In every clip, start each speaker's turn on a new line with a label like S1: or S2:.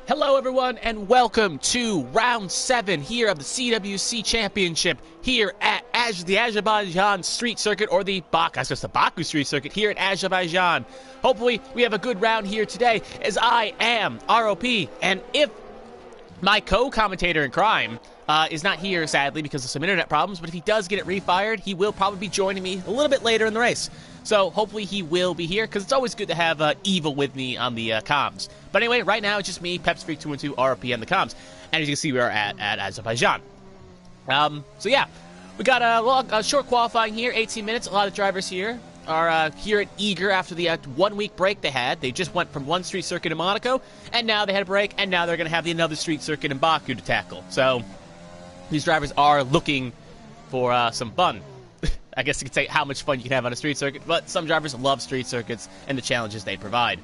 S1: Hello everyone and welcome to round 7 here of the CWC Championship here at the Azerbaijan Street Circuit, or the Baku Street Circuit here at Azerbaijan. Hopefully we have a good round here today, as I am ROP, and if my co-commentator in crime is not here, sadly, because of some internet problems, but if he does get it refired, he will probably be joining me a little bit later in the race. So hopefully he will be here, because it's always good to have Evil with me on the comms. But anyway, right now it's just me, PepsFreak212, RP, and the comms. And as you can see, we are at Azerbaijan. So yeah, we got a short qualifying here, 18 minutes. A lot of drivers here are here at eager after the 1 week break they had. They just went from one street circuit in Monaco, and now they had a break, and now they're going to have another street circuit in Baku to tackle. So these drivers are looking for some fun. I guess you could say how much fun you can have on a street circuit, but some drivers love street circuits and the challenges they provide.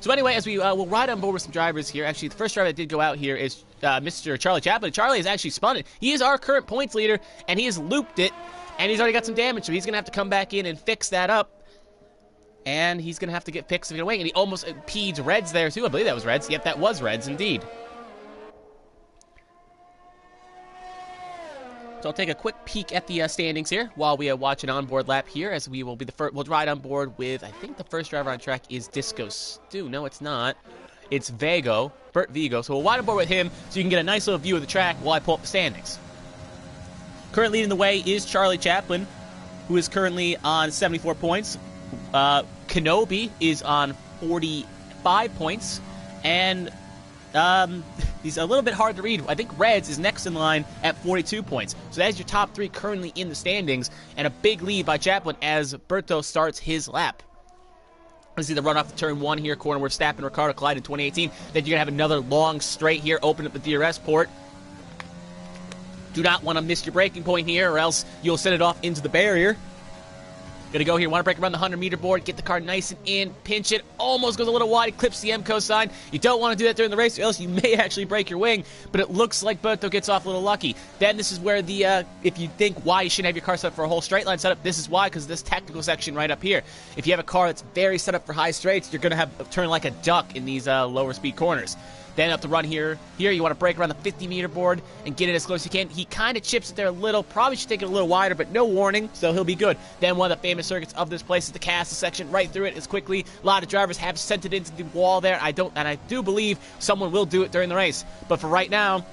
S1: So anyway, as we will ride on board with some drivers here, actually the first driver that did go out here is Mr. Charlie Chaplin. Charlie has actually spun it. He is our current points leader, and he has looped it, and he's already got some damage, so he's going to have to come back in and fix that up. And he's going to have to get fixed to get away, and he almost P'd Reds there too. I believe that was Reds. Yep, that was Reds indeed. So I'll take a quick peek at the standings here while we watch an onboard lap here, as we will be the first. We'll ride on board with, I think the first driver on track is Disco Stu. No, it's not. It's Bert Vigo. So we'll ride on board with him so you can get a nice little view of the track while I pull up the standings. Currently leading the way is Charlie Chaplin, who is currently on 74 points. Kenobi is on 45 points, and he's a little bit hard to read. I think Reds is next in line at 42 points. So that's your top 3 currently in the standings, and a big lead by Chaplin as Berto starts his lap. Let's see the run off the turn 1 here, corner where Stapp and Ricardo collide in 2018. Then you're going to have another long straight here, open up the DRS port. Do not want to miss your braking point here, or else you'll send it off into the barrier. Gonna go here, want to break around the 100-meter board, get the car nice and in, pinch it, almost goes a little wide, clips the MCO sign. You don't want to do that during the race, or else you may actually break your wing, but it looks like Berto gets off a little lucky. Then this is where the, if you think why you shouldn't have your car set up for a whole straight line setup, this is why, because this technical section right up here. If you have a car that's very set up for high straights, you're gonna have turn like a duck in these lower speed corners. Then up the run here, you want to break around the 50-meter board and get it as close as you can. He kind of chips it there a little, probably should take it a little wider, but no warning, so he'll be good. Then one of the famous circuits of this place is the castle section, right through it as quickly. A lot of drivers have sent it into the wall there. I do believe someone will do it during the race. But for right now,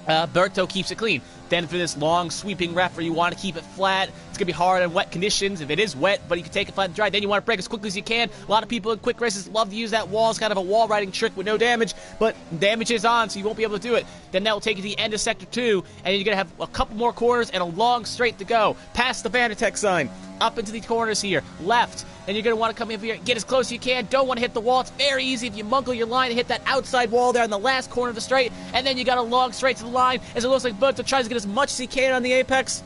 S1: Berto keeps it clean. Then for this long sweeping ref where you want to keep it flat, it's going to be hard in wet conditions if it is wet, but you can take it flat and dry. Then you want to brake as quickly as you can. A lot of people in quick races love to use that wall. It's kind of a wall riding trick with no damage, but damage is on, so you won't be able to do it. Then that will take you to the end of Sector 2, and then you're going to have a couple more corners and a long straight to go. Past the Vanatech sign, up into the corners here, left. Then you're going to want to come in here, get as close as you can. Don't want to hit the wall. It's very easy if you munkle your line and hit that outside wall there in the last corner of the straight, and then you got a long straight to the line, as it looks like Berto tries to get as much as he can on the apex.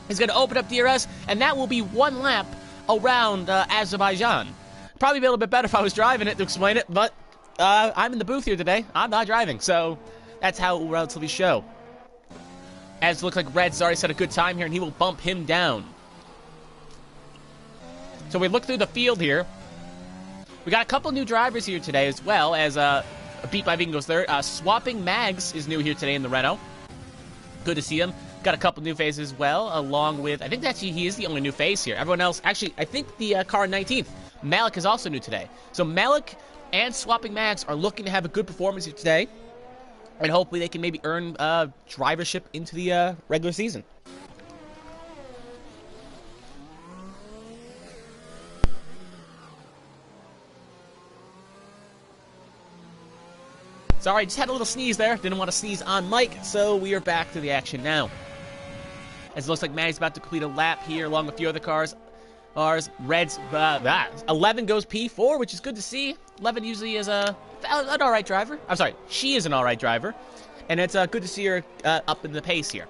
S1: He's going to open up DRS, and that will be one lap around Azerbaijan. Probably be a little bit better if I was driving it to explain it, but I'm in the booth here today. I'm not driving, so that's how it will relatively show. As it looks like Red's already set a good time here, and he will bump him down. So we look through the field here. We got a couple new drivers here today as well, as Beat by Vegan goes third. Swapping Mags is new here today in the Renault. Good to see him. Got a couple new faces as well, along with, I think actually he is the only new face here. Everyone else, actually, I think the car 19th, Malik is also new today. So Malik and Swapping Mags are looking to have a good performance here today, and hopefully they can maybe earn drivership into the regular season. Sorry, just had a little sneeze there. Didn't want to sneeze on mic, so we are back to the action now. As it looks like Maddie's about to complete a lap here along with a few other cars. Ours, Red's, 11 goes P4, which is good to see. 11 usually is an alright driver. I'm sorry, she is an alright driver. And it's good to see her up in the pace here.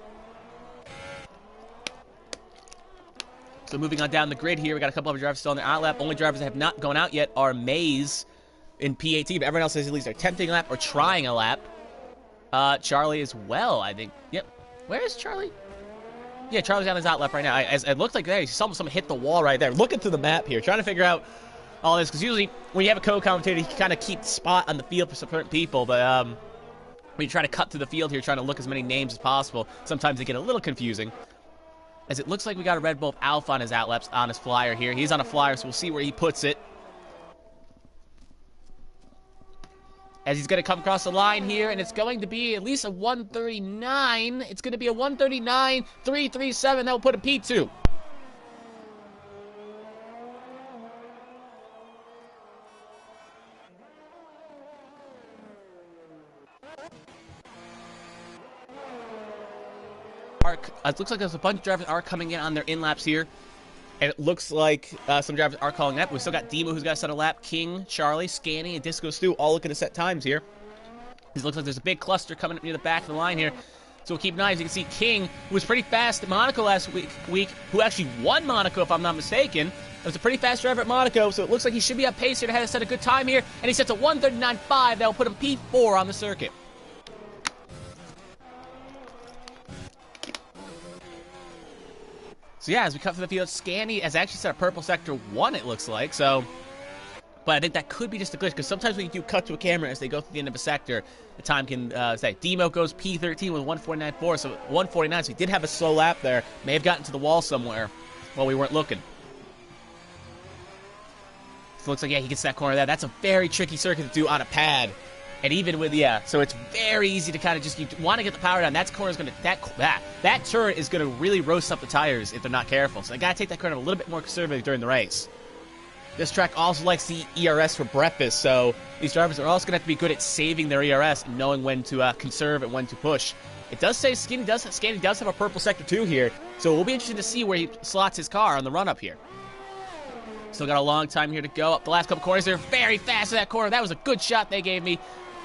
S1: So moving on down the grid here, we got a couple of drivers still on their out lap. Only drivers that have not gone out yet are Maze in P18, but everyone else is at least attempting a lap or trying a lap. Charlie as well, I think. Yep. Where is Charlie? Yeah, Charlie's on his out lap right now. As it looks like there, he saw someone hit the wall right there. Looking through the map here, trying to figure out all this, because usually when you have a co-commentator, you can kind of keep the spot on the field for certain people, but when you try to cut through the field here, trying to look as many names as possible, sometimes they get a little confusing. As it looks like we got a Red Bull Alpha on his outlaps, on his flyer here. He's on a flyer, so we'll see where he puts it. As he's going to come across the line here, and it's going to be at least a 139. It's going to be a 139.337. That will put a P2. It looks like there's a bunch of drivers are coming in on their in-laps here. And it looks like some drivers are calling up. We still got Demo, who's got to set a lap. King, Charlie, Scanny, and Disco Stu all looking to set times here. It looks like there's a big cluster coming up near the back of the line here. So we'll keep an eye. As you can see, King, who was pretty fast at Monaco last week, who actually won Monaco, if I'm not mistaken. It was a pretty fast driver at Monaco, so it looks like he should be up pace here to have to set a good time here. And he sets a 139.5. That will put him P4 on the circuit. So yeah, as we cut through the field, Scanny has actually set a purple sector 1, it looks like. So, but I think that could be just a glitch, because sometimes when you do cut to a camera as they go through the end of a sector, the time can say. Demo goes P13 with 149.4, so 149, so he did have a slow lap there. May have gotten to the wall somewhere while we weren't looking. So it looks like, yeah, he gets that corner there. That's a very tricky circuit to do on a pad. And even with, yeah, so it's very easy to kind of just, you want to get the power down. That corner is going to, that turn is going to really roast up the tires if they're not careful. So they got to take that corner a little bit more conservative during the race. This track also likes the ERS for breakfast, so these drivers are also going to have to be good at saving their ERS and knowing when to conserve and when to push. It does say Scanny does have a purple sector 2 here, so it will be interesting to see where he slots his car on the run-up here. Still got a long time here to go. Up the last couple corners, they're very fast in that corner. That was a good shot they gave me.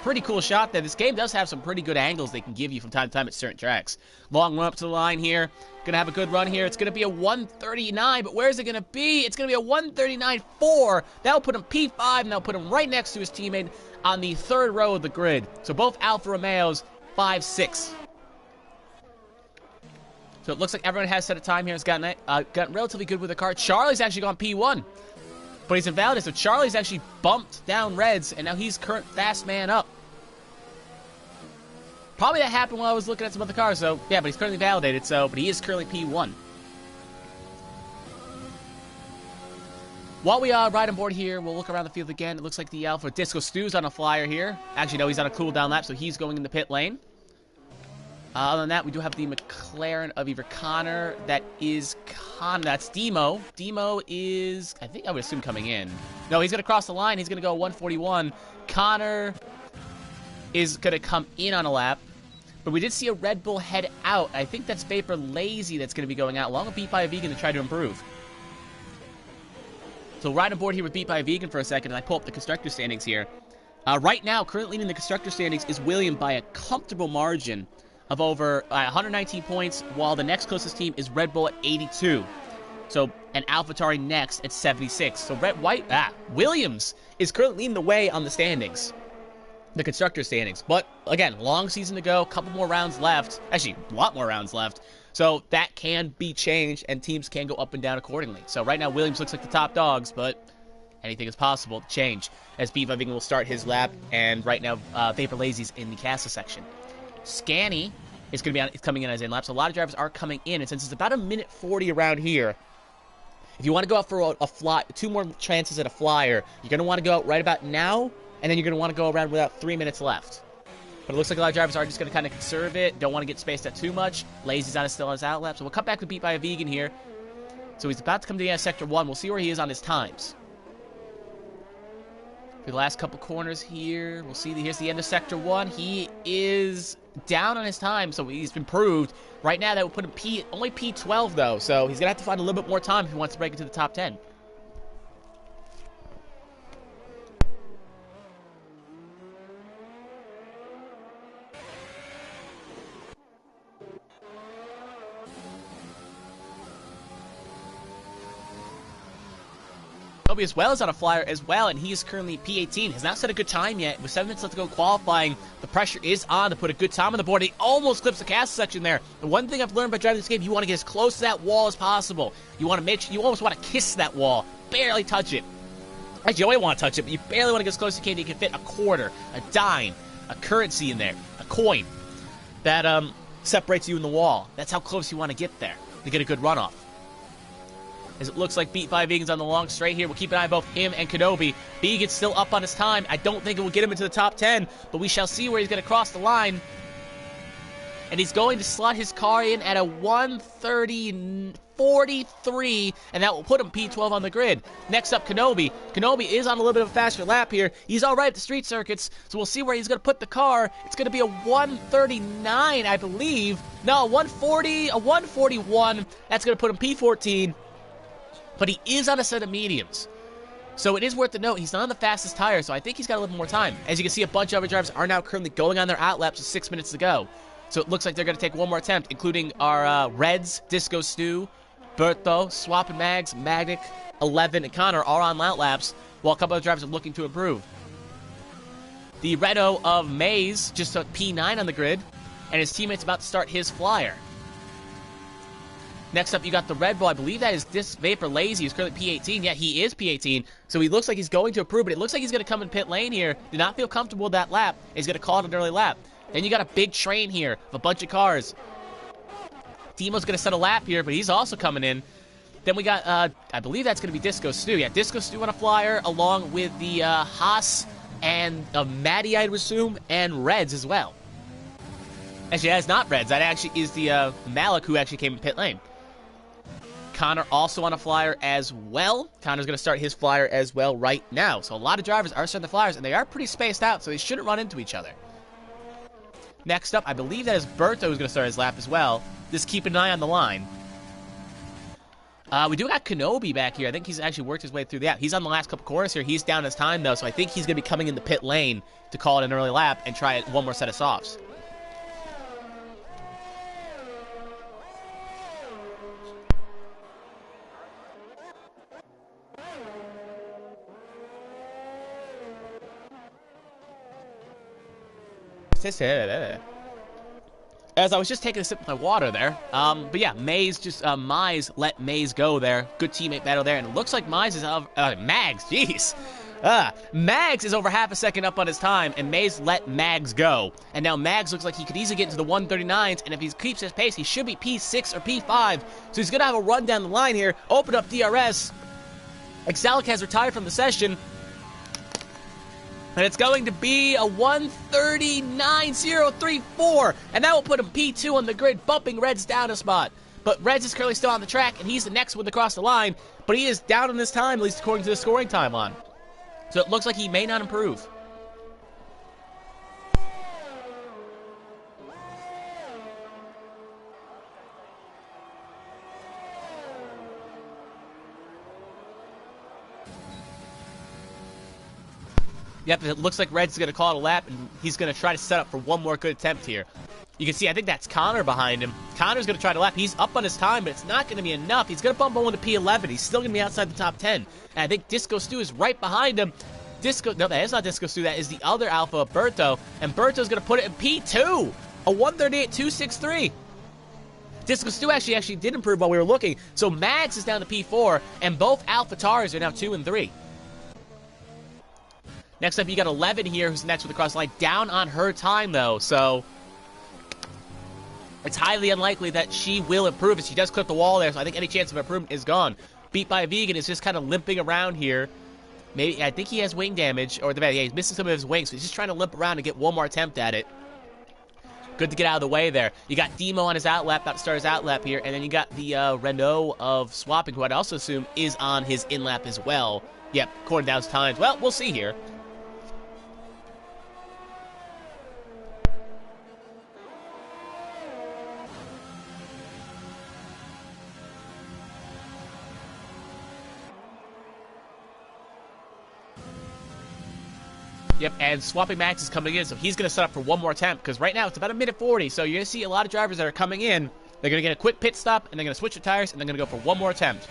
S1: Pretty cool shot there. This game does have some pretty good angles they can give you from time to time at certain tracks. Long run up to the line here. Gonna have a good run here. It's gonna be a 139, but where is it gonna be? It's gonna be a 139.4. That'll put him P5, and that'll put him right next to his teammate on the third row of the grid. So both Alfa Romeos, 5-6. So it looks like everyone has set a time here. Has gotten relatively good with the car. Charlie's actually gone P1. But he's invalidated, so Charlie's actually bumped down Reds, and now he's current fast man up. Probably that happened while I was looking at some other cars, so yeah, but he's currently validated, so, but he is currently P1. While we ride on board here, we'll look around the field again. It looks like the Alpha Disco Stu's on a flyer here. Actually, no, he's on a cool down lap, so he's going in the pit lane. Other than that, we do have the McLaren of either Connor. That's Demo. Demo is, I think I would assume, coming in. No, he's going to cross the line. He's going to go 141. Connor is going to come in on a lap. But we did see a Red Bull head out. I think that's Vapor Lazy that's going to be going out, along with Beat by a Vegan to try to improve. So ride on board here with Beat by a Vegan for a second, and I pull up the constructor standings here. Right now, currently leading the constructor standings is William by a comfortable margin of over 119 points, while the next closest team is Red Bull at 82. So, and AlphaTauri next at 76. So Williams is currently leading the way on the standings, the constructor standings. But again, long season to go, couple more rounds left. Actually, a lot more rounds left. So that can be changed, and teams can go up and down accordingly. So right now, Williams looks like the top dogs, but anything is possible to change as Beat by Vegan will start his lap. And right now, Vapor Lazy's in the castle section. Scanny is going to be coming in as in laps. A lot of drivers are coming in, and since it's about a minute 40 around here, if you want to go out for a fly, 2 more chances at a flyer, you're going to want to go out right about now, and then you're going to want to go around without 3 minutes left. But it looks like a lot of drivers are just going to kind of conserve it, don't want to get spaced out too much. Lazy's still on his out lap, so we'll cut back to Beat by a Vegan here. So he's about to come to the end of Sector 1. We'll see where he is on his times. For the last couple corners here, we'll see here's the end of Sector 1. He is down on his time, so he's improved. Right now, that would put him only P12, though, so he's going to have to find a little bit more time if he wants to break into the top 10. Toby as well is on a flyer as well, and he is currently P18. Has not set a good time yet. With 7 minutes left to go qualifying, the pressure is on to put a good time on the board. He almost clips the castle section there. The one thing I've learned by driving this game, you want to get as close to that wall as possible. You want to make sure, you almost want to kiss that wall. Barely touch it. Actually, you don't want to touch it, but you barely want to get as close as you can. You can fit a quarter, a dime, a currency in there, a coin that separates you and the wall. That's how close you want to get there to get a good runoff. As it looks like Beat by Vegan's on the long straight here. We'll keep an eye on both him and Kenobi. Vegan's still up on his time. I don't think it will get him into the top 10, but we shall see where he's going to cross the line. And he's going to slot his car in at a 1:30.43, and that will put him P12 on the grid. Next up, Kenobi. Kenobi is on a little bit of a faster lap here. He's all right at the street circuits, so we'll see where he's going to put the car. It's going to be a 1:39, I believe. No, a 1:41. That's going to put him P14, but he is on a set of mediums. So it is worth the note, he's not on the fastest tire, so I think he's got a little more time. As you can see, a bunch of other drivers are now currently going on their outlaps with 6 minutes to go. So it looks like they're going to take one more attempt, including our Reds, Disco Stu, Bertho, Swap and Mags, Magnic, 11, and Connor are on outlaps, while a couple of drivers are looking to improve. The Renault of Maze just took P9 on the grid, and his teammate's about to start his flyer. Next up, you got the Red Bull. I believe that is Disc Vapor Lazy, who's currently P18. Yeah, he is P18, so he looks like he's going to improve, but it looks like he's going to come in pit lane here. Did not feel comfortable with that lap. He's going to call it an early lap. Then you got a big train here of a bunch of cars. Demo's going to set a lap here, but he's also coming in. Then we got, I believe that's going to be Disco Stu. Yeah, Disco Stu on a flyer, along with the Haas and Maddie, I would assume, and Reds as well. Actually, that's not Reds. That actually is the Malik who actually came in pit lane. Connor also on a flyer as well. Connor's going to start his flyer as well right now. So a lot of drivers are starting the flyers, and they are pretty spaced out, so they shouldn't run into each other. Next up, I believe that is Bertho who's going to start his lap as well. Just keep an eye on the line. We do got Kenobi back here. I think he's actually worked his way through the lap. He's on the last couple corners here. He's down his time, though, so I think he's going to be coming in the pit lane to call it an early lap and try one more set of softs. As I was just taking a sip of my water there. But yeah, Mize let Maze go there. Good teammate battle there. And it looks like Mize is Mags, jeez. Mags is over half a second up on his time, and Maze let Mags go. And now Mags looks like he could easily get into the 139s, and if he keeps his pace, he should be P6 or P5. So he's going to have a run down the line here, open up DRS. Exalic has retired from the session. And it's going to be a 1:39.034, and that will put him P2 on the grid, bumping Reds down a spot. But Reds is currently still on the track, and he's the next one to cross the line, but he is down on his time, at least according to the scoring timeline. So it looks like he may not improve. Yep, it looks like Red's going to call it a lap, and he's going to try to set up for one more good attempt here. You can see, I think that's Connor behind him. Connor's going to try to lap. He's up on his time, but it's not going to be enough. He's going to bump on to P11. He's still going to be outside the top 10. And I think Disco Stu is right behind him. No, that is not Disco Stu. That is the other Alpha, Bertho. And Bertho's going to put it in P2. A 1:38.263. Disco Stu actually did improve while we were looking. So Mags is down to P4, and both Alpha Tars are now 2 and 3. Next up, you got 11 here, who's next with the cross line. Down on her time, though, so it's highly unlikely that she will improve. If she does clip the wall there, so I think any chance of improvement is gone. Beat by Vegan is just kind of limping around here. Maybe I think he has wing damage, or yeah, he's missing some of his wings, so he's just trying to limp around and get one more attempt at it. Good to get out of the way there. You got Demo on his outlap, about to start his outlap here, and then you got the Renault of Swapping, who I'd also assume is on his in-lap as well. Yep, according to his times. Well, we'll see here. Yep, and Swapping Max is coming in, so he's going to set up for one more attempt, because right now it's about a minute 40, so you're going to see a lot of drivers that are coming in. They're going to get a quick pit stop, and they're going to switch the tires, and they're going to go for one more attempt.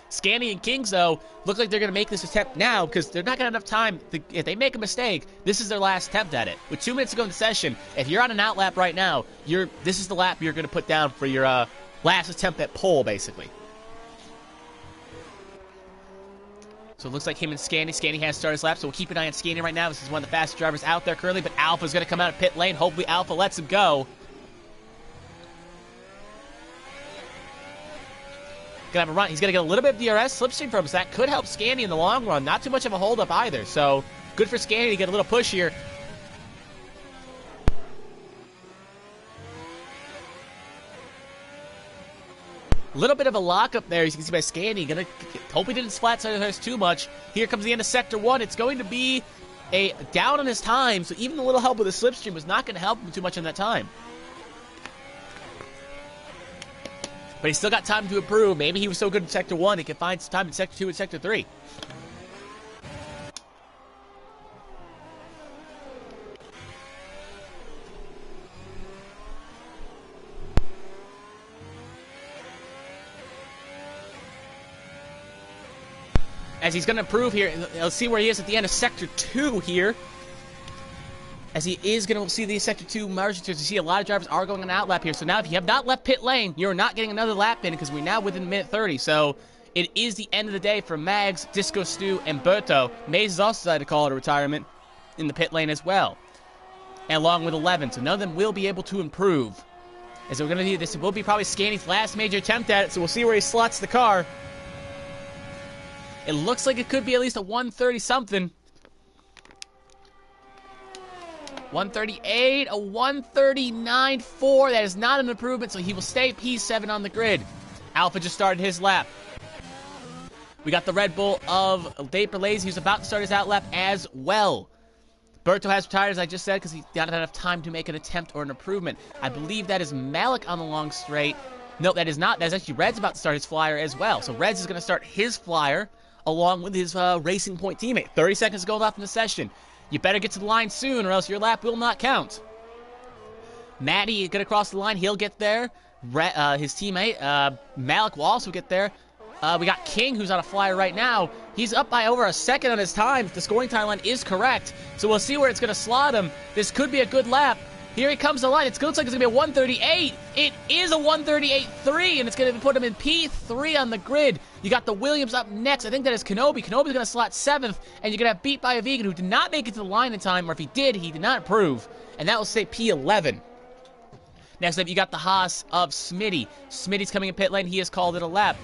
S1: Scanny and Kings, though, look like they're going to make this attempt now, because they're not going to have enough time. If they make a mistake, this is their last attempt at it. With 2 minutes to go in the session, if you're on an outlap right now, this is the lap you're going to put down for your last attempt at pole, basically. So it looks like him and Scanny. Scanny has started his lap, so we'll keep an eye on Scanny right now. This is one of the fastest drivers out there currently, but Alpha's going to come out of pit lane. Hopefully Alpha lets him go. Gonna have a run. He's going to get a little bit of DRS slipstream from him, so that could help Scanny in the long run. Not too much of a holdup either, so good for Scanny to get a little push here. A little bit of a lockup there, as you can see by Scanny. Gonna hope he didn't flat side the too much. Here comes the end of Sector 1. It's going to be a down on his time, so even a little help with the slipstream was not going to help him too much on that time. But he's still got time to improve. Maybe he was so good in Sector 1, he can find some time in Sector 2 and Sector 3. As he's going to improve here, let's see where he is at the end of Sector 2 here. As he is going to see the Sector 2 margins. You see a lot of drivers are going on an outlap here. So now if you have not left pit lane, you're not getting another lap in because we're now within minute 30. So it is the end of the day for Mags, Disco Stu, and Berto. Maze has also decided to call it a retirement in the pit lane as well. And along with 11. So none of them will be able to improve. As we're going to see, this will be probably Scanny's last major attempt at it. So we'll see where he slots the car. It looks like it could be at least a 130 something. 138, a 139.4. That is not an improvement, so he will stay P7 on the grid. Alpha just started his lap. We got the Red Bull of Dave Berlazy, who's about to start his outlap as well. Berto has retired, as I just said, because he did not have enough time to make an attempt or an improvement. I believe that is Malik on the long straight. No, that is not. That's actually Red's about to start his flyer as well. So Red's is going to start his flyer along with his Racing Point teammate. 30 seconds to go left in the session. You better get to the line soon or else your lap will not count. Matty going to cross the line. He'll get there. His teammate, Malik, will also get there. We got King, who's on a flyer right now. He's up by over a second on his time. The scoring timeline is correct. So we'll see where it's going to slot him. This could be a good lap. Here he comes the line. It looks like it's going to be a 138. It is a 138.3, and it's going to put him in P3 on the grid. You got the Williams up next. I think that is Kenobi. Kenobi's going to slot 7th, and you're going to have beat by a vegan who did not make it to the line in time, or if he did, he did not improve. And that will say P11. Next up, you got the Haas of Smitty. Smitty's coming in pit lane. He has called it a lap.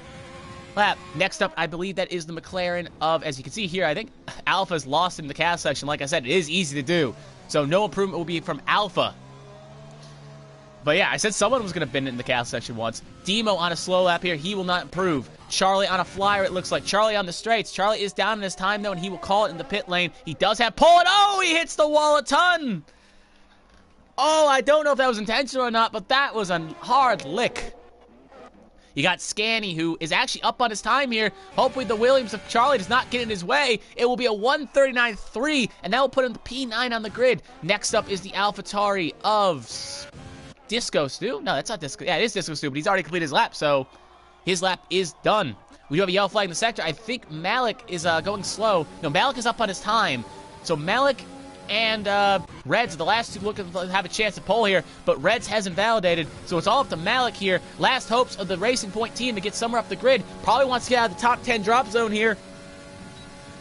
S1: Next up, I believe that is the McLaren of, as you can see here, I think Alpha's lost in the cast section. Like I said, it is easy to do. So no improvement will be from Alpha. But yeah, I said someone was going to bin it in the cast section once. Demo on a slow lap here. He will not improve. Charlie on a flyer, it looks like. Charlie on the straights. Charlie is down in his time, though, and he will call it in the pit lane. He does have pull it. Oh, he hits the wall a ton. Oh, I don't know if that was intentional or not, but that was a hard lick. You got Scanny, who is actually up on his time here. Hopefully the Williams of Charlie does not get in his way. It will be a 139.3, and that will put him to P9 on the grid. Next up is the AlphaTauri of Disco Stu? No, that's not Disco. Yeah, it is Disco Stu, but he's already completed his lap, so his lap is done. We do have a yellow flag in the sector. I think Malik is going slow. No, Malik is up on his time. So Malik and Reds are the last two looking to have a chance to pole here, but Reds has invalidated, so it's all up to Malik here. Last hopes of the Racing Point team to get somewhere up the grid. Probably wants to get out of the top 10 drop zone here.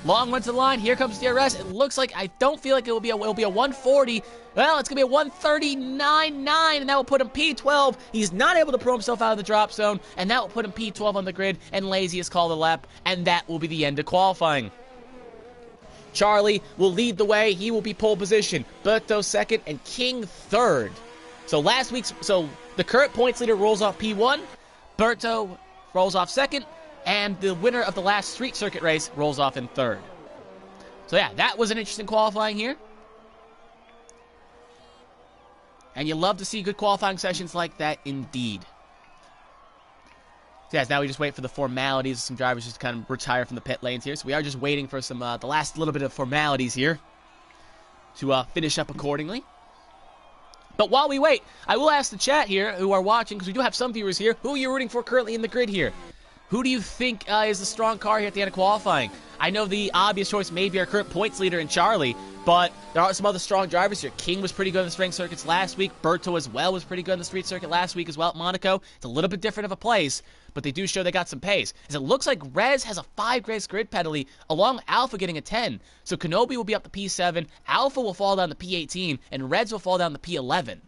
S1: Long run to the line. Here comes DRS. It looks like, I don't feel like it will be a 140. Well, it's going to be a 139.9, and that will put him P12. He's not able to pull himself out of the drop zone, and that will put him P12 on the grid, and Lazy is called a lap, and that will be the end of qualifying. Charlie will lead the way. He will be pole position. Berto second, and King third. So the current points leader rolls off P1. Berto rolls off second. And the winner of the last street circuit race rolls off in third. So yeah, that was an interesting qualifying here. And you love to see good qualifying sessions like that indeed. So yes, now we just wait for the formalities of some drivers just to kind of retire from the pit lanes here. So we are just waiting for some the last little bit of formalities here to finish up accordingly. But while we wait, I will ask the chat here who are watching, because we do have some viewers here, who are you rooting for currently in the grid here? Who do you think is the strong car here at the end of qualifying? I know the obvious choice may be our current points leader in Charlie, but there are some other strong drivers here. King was pretty good in the spring circuits last week. Berto as well was pretty good in the street circuit last week as well at Monaco. It's a little bit different of a place, but they do show they got some pace. As it looks like Rez has a 5-race grid penalty, along with Alpha getting a 10. So Kenobi will be up to P7, Alpha will fall down to P18, and Reds will fall down to P11.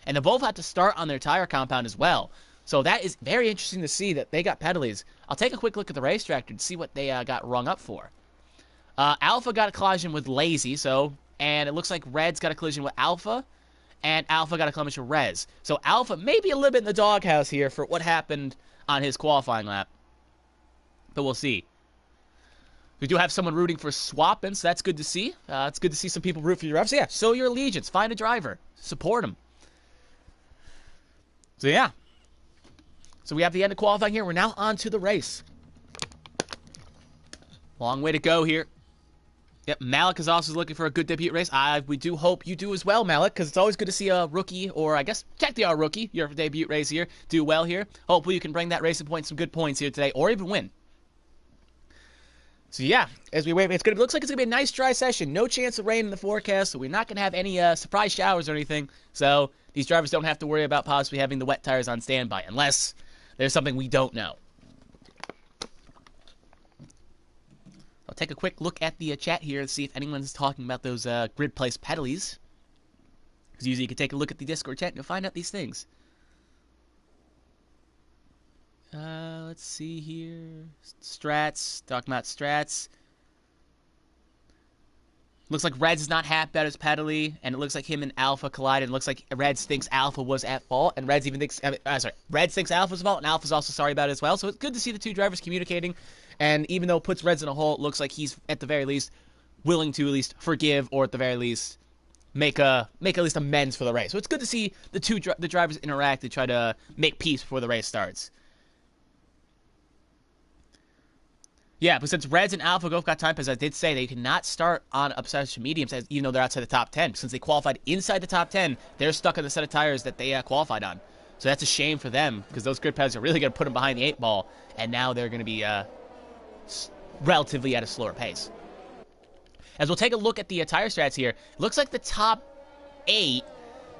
S1: And they both have to start on their tire compound as well. So that is very interesting to see that they got penalties. I'll take a quick look at the racetrack to see what they got rung up for. Alpha got a collision with Lazy, and it looks like Red's got a collision with Alpha, and Alpha got a collision with Rez. So Alpha may be a little bit in the doghouse here for what happened on his qualifying lap. But we'll see. We do have someone rooting for swapping, so that's good to see. It's good to see some people root for your refs. Yeah, sow your allegiance. Find a driver. Support him. So yeah. So we have the end of qualifying here. We're now on to the race. Long way to go here. Yep, Malik is also looking for a good debut race. We do hope you do as well, Malik, because it's always good to see a rookie, or I guess technically our rookie, your debut race here, do well here. Hopefully you can bring that racing point some good points here today, or even win. So yeah, as we wait, looks like it's going to be a nice dry session. No chance of rain in the forecast, so we're not going to have any surprise showers or anything. So these drivers don't have to worry about possibly having the wet tires on standby, unless there's something we don't know. I'll take a quick look at the chat here and see if anyone's talking about those grid place penalties. Because usually you can take a look at the Discord chat and you'll find out these things. Let's see here. Strats. Talking about strats. Looks like Reds is not happy about his penalty, and it looks like him and Alpha collided. It looks like Reds thinks Alpha was at fault, and Reds even thinks, Reds thinks Alpha's at fault, and Alpha's also sorry about it as well. So it's good to see the two drivers communicating, and even though it puts Reds in a hole, it looks like he's at the very least willing to at least forgive, or at the very least make at least amends for the race. So it's good to see the drivers interact and try to make peace before the race starts. Yeah, but since Reds and Alpha both got time, as I did say, they cannot start on obsession mediums, even though they're outside the top 10. Since they qualified inside the top 10, they're stuck on the set of tires that they qualified on. So that's a shame for them, because those grid pads are really going to put them behind the 8 ball, and now they're going to be relatively at a slower pace. As we'll take a look at the tire strats here, it looks like the top 8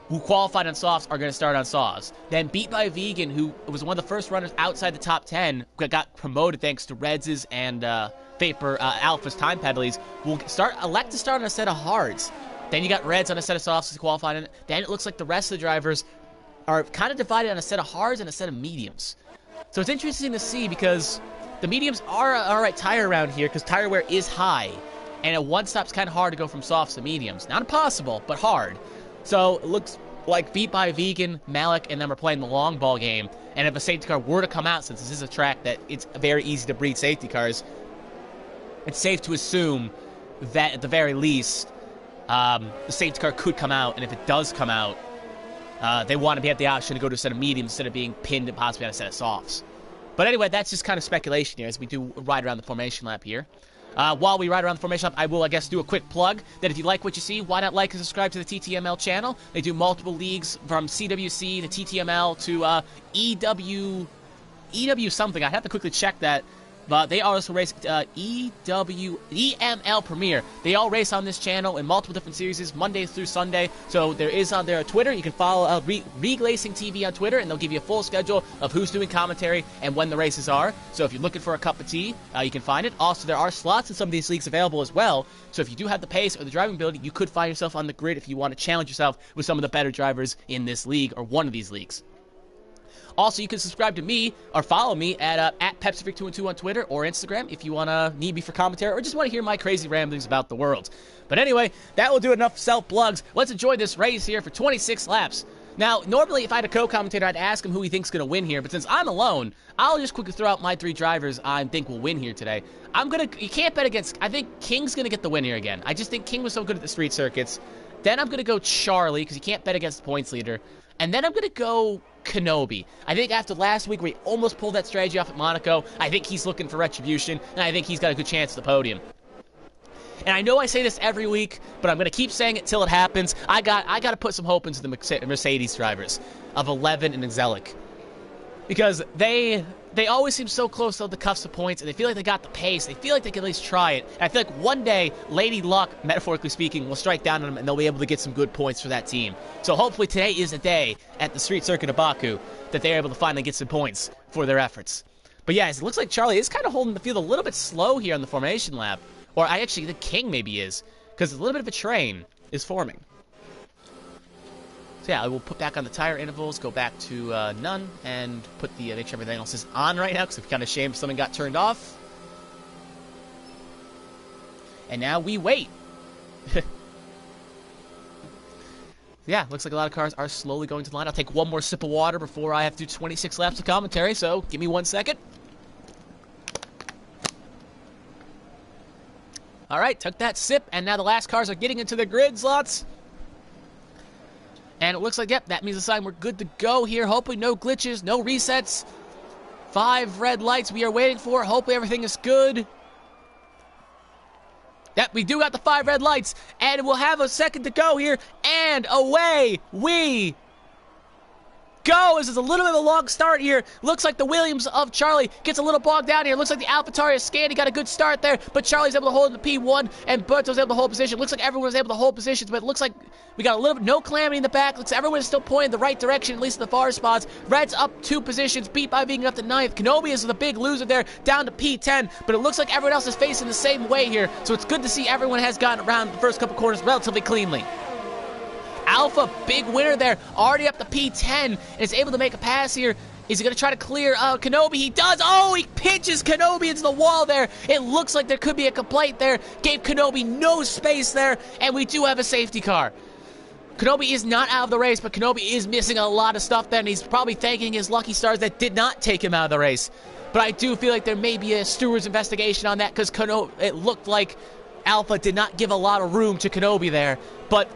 S1: who qualified on softs are going to start on softs. Then Beat by Vegan, who was one of the first runners outside the top 10, got promoted thanks to Reds' and Vapor Alpha's time penalties, will elect to start on a set of hards. Then you got Reds on a set of softs to qualify in. Then it looks like the rest of the drivers are kind of divided on a set of hards and a set of mediums. So it's interesting to see, because the mediums are an alright tire around here, because tire wear is high. And at one stop's kind of hard to go from softs to mediums. Not impossible, but hard. So it looks like Beat by Vegan, Malik, and them are playing the long ball game. And if a safety car were to come out, since this is a track that it's very easy to breed safety cars, it's safe to assume that at the very least, the safety car could come out. And if it does come out, they want to have the option to go to a set of mediums instead of being pinned and possibly on a set of softs. But anyway, that's just kind of speculation here as we do ride around the formation lap here. While we ride around the formation lap, I will, do a quick plug that if you like what you see, why not like and subscribe to the TTML channel? They do multiple leagues from CWC to TTML to EW something. I have to quickly check that. But they also race EML Premier. They all race on this channel in multiple different series, Monday through Sunday. So there is on their Twitter. You can follow RacingTV on Twitter, and they'll give you a full schedule of who's doing commentary and when the races are. So if you're looking for a cup of tea, you can find it. Also, there are slots in some of these leagues available as well. So if you do have the pace or the driving ability, you could find yourself on the grid if you want to challenge yourself with some of the better drivers in this league or one of these leagues. Also, you can subscribe to me or follow me at PepsiFreak212 on Twitter or Instagram if you want to need me for commentary or just want to hear my crazy ramblings about the world. But anyway, that will do enough self-plugs. Let's enjoy this race here for 26 laps. Now, normally if I had a co-commentator, I'd ask him who he thinks is going to win here. But since I'm alone, I'll just quickly throw out my 3 drivers I think will win here today. You can't bet against, I think King's going to get the win here again. I just think King was so good at the street circuits. Then I'm going to go Charlie because you can't bet against the points leader. And then I'm going to go Kenobi. I think after last week where he almost pulled that strategy off at Monaco, I think he's looking for retribution, and I think he's got a good chance at the podium. And I know I say this every week, but I'm going to keep saying it till it happens. I got to put some hope into the Mercedes drivers of 11 and Exelic. Because they they always seem so close to the cuffs of points, and they feel like they got the pace. They feel like they can at least try it. And I feel like one day, Lady Luck, metaphorically speaking, will strike down on them, and they'll be able to get some good points for that team. So hopefully today is the day at the street circuit of Baku that they're able to finally get some points for their efforts. But yeah, it looks like Charlie is kind of holding the field a little bit slow here on the formation lap. Or I actually think King maybe is, because a little bit of a train is forming. So yeah, I will put back on the tire intervals, go back to none, and put the make sure everything else is on right now, because it's kind of shame if something got turned off. And now we wait. Yeah, looks like a lot of cars are slowly going to the line. I'll take one more sip of water before I have to do 26 laps of commentary, so give me 1 second. All right, took that sip, and now the last cars are getting into the grid slots. And it looks like, yep, that means the sign we're good to go here. Hopefully no glitches, no resets. 5 red lights we are waiting for. Hopefully everything is good. Yep, we do got the 5 red lights. And we'll have a second to go here. And away we go. This is a little bit of a long start here. Looks like the Williams of Charlie gets a little bogged down here. Looks like the AlphaTauri of Scandi got a good start there, but Charlie's able to hold in the P1, and Berto's able to hold position. Looks like everyone was able to hold positions, but it looks like we got a little bit, no calamity in the back. Looks like everyone is still pointing the right direction, at least in the far spots. Red's up 2 positions, beat by being up to 9th. Kenobi is the big loser there, down to P10, but it looks like everyone else is facing the same way here, so it's good to see everyone has gotten around the first couple corners relatively cleanly. Alpha, big winner there, already up to P10, and is able to make a pass here. Is he going to try to clear Kenobi? He does. Oh, he pinches Kenobi into the wall there. It looks like there could be a complaint there. Gave Kenobi no space there, and we do have a safety car. Kenobi is not out of the race, but Kenobi is missing a lot of stuff there, and he's probably thanking his lucky stars that did not take him out of the race. But I do feel like there may be a steward's investigation on that, because it looked like Alpha did not give a lot of room to Kenobi there, but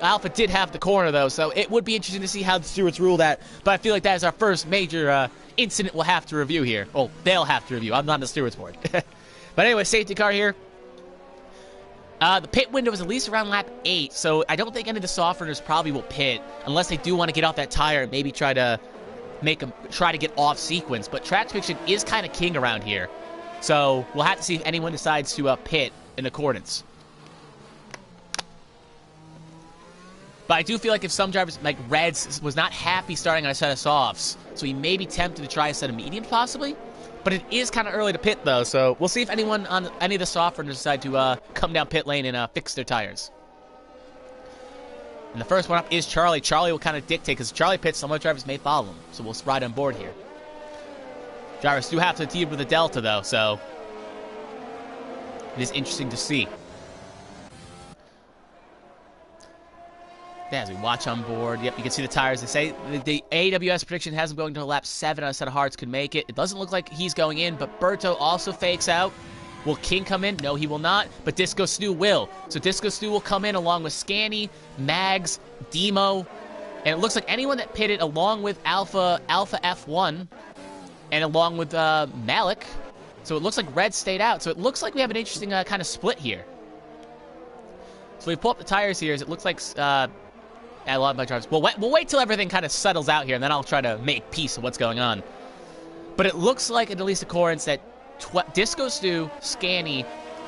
S1: Alpha did have the corner though, so it would be interesting to see how the stewards rule that. But I feel like that is our first major incident we'll have to review here. Oh, they'll have to review. I'm not on the stewards board. But anyway, safety car here. The pit window is at least around lap 8, so I don't think any of the soft runners probably will pit unless they do want to get off that tire and maybe try to get off sequence. But track fiction is kind of king around here, so we'll have to see if anyone decides to pit in accordance. But I do feel like if some drivers, like Reds, was not happy starting on a set of softs, so he may be tempted to try a set of mediums possibly. But it is kind of early to pit though, so we'll see if anyone on any of the soft runners decide to come down pit lane and fix their tires. And the first one up is Charlie. Charlie will kind of dictate, because Charlie pits, some other drivers may follow him, so we'll ride on board here. Drivers do have to deal with the delta though, so it is interesting to see. As we watch on board, yep, you can see the tires. They say the AWS prediction has him going to lap 7 on a set of hards. Could make it. It doesn't look like he's going in, but Berto also fakes out. Will King come in? No, he will not, but Disco Stu will. So Disco Stu will come in along with Scani, Mags, Demo, and it looks like anyone that pitted along with Alpha F1 and along with Malik. So it looks like Red stayed out. So it looks like we have an interesting kind of split here. So we pull up the tires here. It looks like a lot of my drivers. We'll wait till everything kind of settles out here, and then I'll try to make peace of what's going on. But it looks like, at least accordance, that Disco Stu, Scani,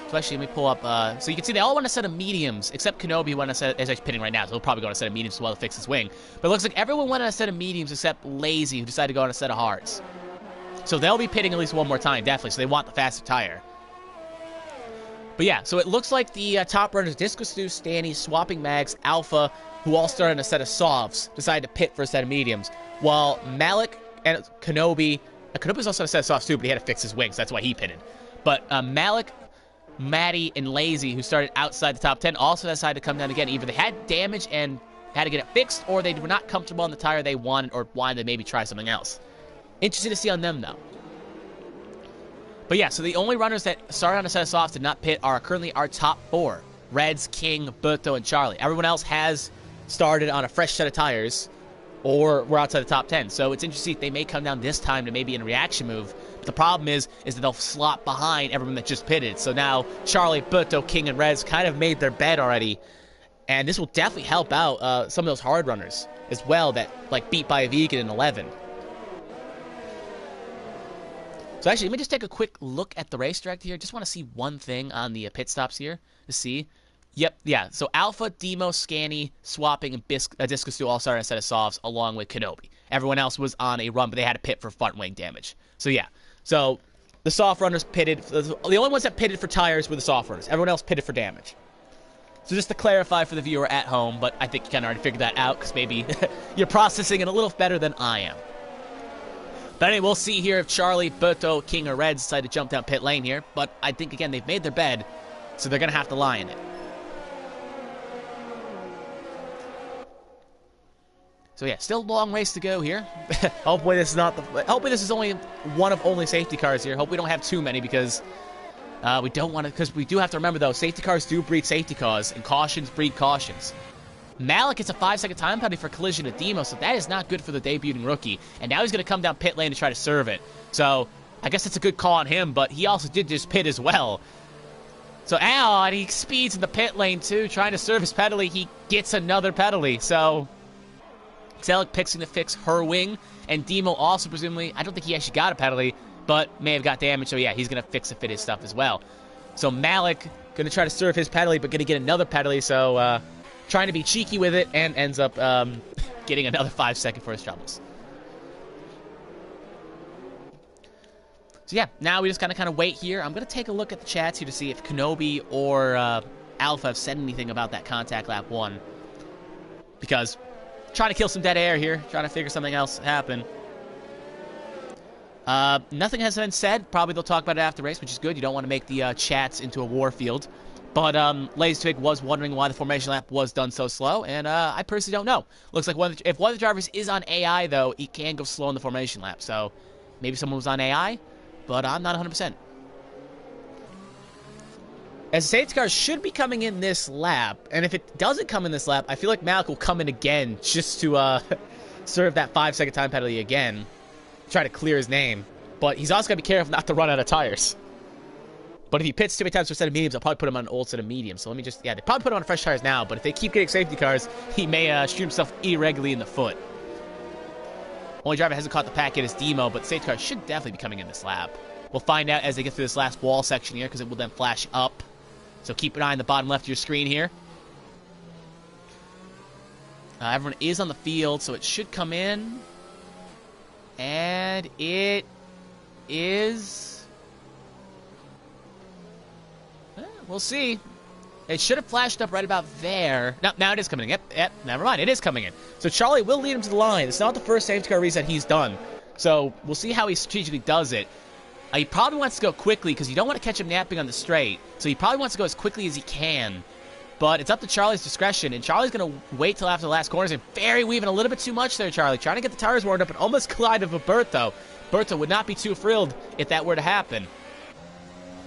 S1: so actually let me pull up, so you can see they all want a set of mediums, except Kenobi who went on a set, is actually pitting right now, so he'll probably go on a set of mediums while to fix his wing. But it looks like everyone went on a set of mediums except Lazy, who decided to go on a set of hards. So they'll be pitting at least one more time, definitely, so they want the faster tire. But yeah, so it looks like the top runners, Disco Stu, Stanny, Swapping Mags, Alpha, who all started on a set of softs, decided to pit for a set of mediums, while Malik and Kenobi was also on a set of softs too, but he had to fix his wings, so that's why he pitted. But Malik, Maddie, and Lazy, who started outside the top 10, also decided to come down again. Either they had damage and had to get it fixed, or they were not comfortable on the tire they wanted, or wanted to maybe try something else. Interesting to see on them, though. But yeah, so the only runners that started on a set of softs did not pit are currently our top 4. Reds, King, Berto, and Charlie. Everyone else has started on a fresh set of tires, or we're outside the top 10. So it's interesting if they may come down this time to maybe in a reaction move. But the problem is that they'll slot behind everyone that just pitted. So now Charlie, Berto, King, and Reds kind of made their bed already. And this will definitely help out some of those hard runners as well that like beat by a vegan in 11. So actually, let me just take a quick look at the race director here. Just want to see one thing on the pit stops here to see. Yep, yeah. So Alpha, Demo, Scanny, Swapping, and Discus 2 all started instead of Softs, along with Kenobi. Everyone else was on a run, but they had to pit for front wing damage. So yeah. So the soft runners pitted. The only ones that pitted for tires were the soft runners. Everyone else pitted for damage. So just to clarify for the viewer at home, but I think you kind of already figured that out because maybe you're processing it a little better than I am. But anyway, we'll see here if Charlie, Berto, King, or Reds decide to jump down pit lane here. But I think, again, they've made their bed, so they're going to have to lie in it. So yeah, still a long race to go here. Hopefully this is not the. Hopefully this is only one of only safety cars here. Hope we don't have too many because we don't want to. Because we do have to remember though, safety cars do breed safety cars, and cautions breed cautions. Malik gets a 5-second time penalty for collision with Demo, so that is not good for the debuting rookie. And now he's going to come down pit lane to try to serve it. So I guess it's a good call on him, but he also did just pit as well. So and he speeds in the pit lane too, trying to serve his penalty. He gets another penalty. So Xelic picks to fix her wing, and Demo also presumably, I don't think he actually got a penalty, but may have got damage, so yeah, he's going to fix and fit his stuff as well. So Malik going to try to serve his penalty, but going to get another penalty, so trying to be cheeky with it, and ends up getting another 5-second for his troubles. So yeah, now we just kind of wait here. I'm going to take a look at the chats here to see if Kenobi or Alpha have said anything about that contact lap 1, because trying to kill some dead air here, trying to figure something else happen. Nothing has been said. Probably they'll talk about it after race, which is good. You don't want to make the chats into a war field. But LazyTwig was wondering why the formation lap was done so slow, and I personally don't know. Looks like if one of the drivers is on AI, though, he can go slow in the formation lap. So maybe someone was on AI, but I'm not 100%. As the safety car should be coming in this lap, and if it doesn't come in this lap, I feel like Malik will come in again just to serve that 5-second time penalty again. Try to clear his name. But he's also got to be careful not to run out of tires. But if he pits too many times for a set of mediums, I'll probably put him on an old set of mediums. So let me just, yeah, they probably put him on fresh tires now, but if they keep getting safety cars, he may shoot himself irregularly in the foot. Only driver hasn't caught the pack yet is Demo, but the safety car should definitely be coming in this lap. We'll find out as they get through this last wall section here, because it will then flash up. So keep an eye on the bottom left of your screen here. Everyone is on the field, so it should come in. And it is... we'll see. It should have flashed up right about there. No, now it is coming in. Yep, never mind. It is coming in. So Charlie will lead him to the line. It's not the first safety car reset he's done. So we'll see how he strategically does it. He probably wants to go quickly because you don't want to catch him napping on the straight. So he probably wants to go as quickly as he can. But it's up to Charlie's discretion, and Charlie's going to wait till after the last corners and fairy weaving a little bit too much there, Charlie. Trying to get the tires warmed up and almost collided with Berto. Berto would not be too thrilled if that were to happen.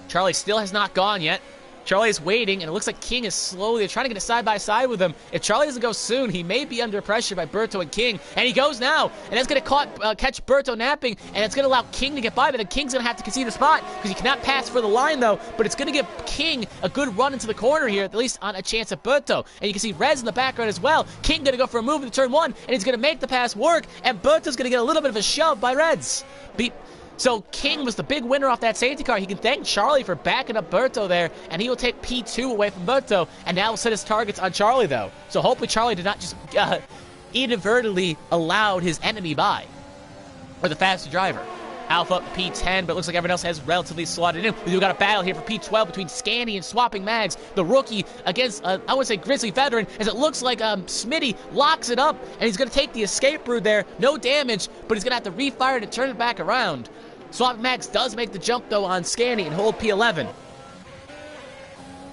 S1: Charlie still has not gone yet. Charlie is waiting, and it looks like King is slowly trying to get a side-by-side with him. If Charlie doesn't go soon, he may be under pressure by Berto and King. And he goes now, and that's going to catch Berto napping, and it's going to allow King to get by, but then King's going to have to concede the spot, because he cannot pass for the line, though. But it's going to give King a good run into the corner here, at least on a chance at Berto. And you can see Rez in the background as well. King going to go for a move into turn 1, and he's going to make the pass work, and Berto's going to get a little bit of a shove by Rez. So King was the big winner off that safety car. He can thank Charlie for backing up Berto there, and he will take P2 away from Berto, and now will set his targets on Charlie, though. So hopefully Charlie did not just inadvertently allowed his enemy by, or the faster driver. Alpha up to P10, but it looks like everyone else has relatively slotted in. We've got a battle here for P12 between Scanny and Swapping Mags, the rookie against, I would say, Grizzly Veteran, as it looks like Smitty locks it up, and he's going to take the escape route there. No damage, but he's going to have to refire it and turn it back around. Swapping Mags does make the jump, though, on Scanny and hold P11.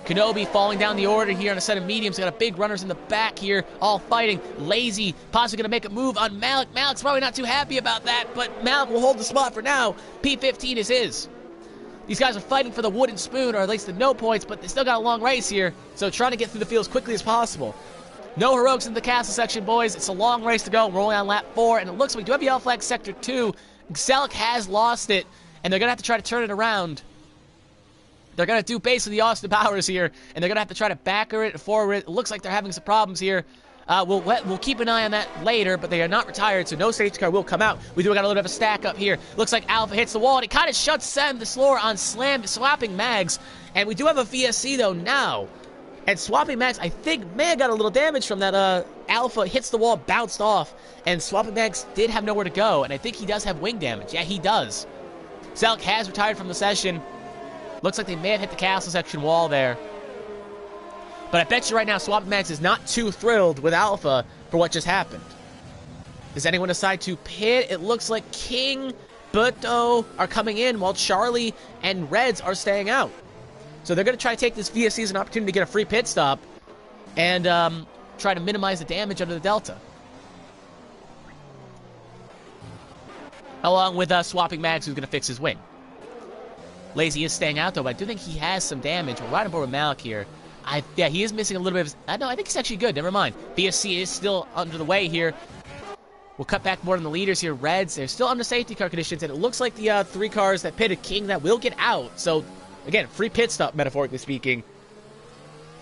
S1: Kenobi falling down the order here on a set of mediums. Got a big runners in the back here, all fighting. Lazy, possibly going to make a move on Malik. Malik's probably not too happy about that, but Malik will hold the spot for now. P15 is his. These guys are fighting for the wooden spoon, or at least the no points, but they still got a long race here, so trying to get through the field as quickly as possible. No heroics in the castle section, boys. It's a long race to go. We're only on lap 4, and it looks like we do have yellow flag sector 2. Xelic has lost it, and they're going to have to try to turn it around. They're going to do basically the Austin Powers here, and they're going to have to try to backer it forward. It looks like they're having some problems here. We'll keep an eye on that later, but they are not retired, so no safety car will come out. We do got a little bit of a stack up here. Looks like Alpha hits the wall, and it kind of shuts down the floor on swapping mags. And we do have a VSC, though, now. And swapping mags, I think, may have got a little damage from that. Alpha hits the wall, bounced off, and swapping mags did have nowhere to go, and I think he does have wing damage. Yeah, he does. Selk has retired from the session. Looks like they may have hit the castle section wall there. But I bet you right now, Swapping Mags is not too thrilled with Alpha for what just happened. Does anyone decide to pit? It looks like King, Butto are coming in while Charlie and Reds are staying out. So they're going to try to take this VSC as an opportunity to get a free pit stop and try to minimize the damage under the Delta. Along with Swapping Mags, who's going to fix his wing. Lazy is staying out, though, but I do think he has some damage. We're right on board with Malik here. Yeah, he is missing a little bit of... no, I think he's actually good. Never mind. VSC is still under the way here. We'll cut back more on the leaders here. Reds, they're still under safety car conditions, and it looks like the 3 cars that pitted King that will get out. So, again, free pit stop, metaphorically speaking.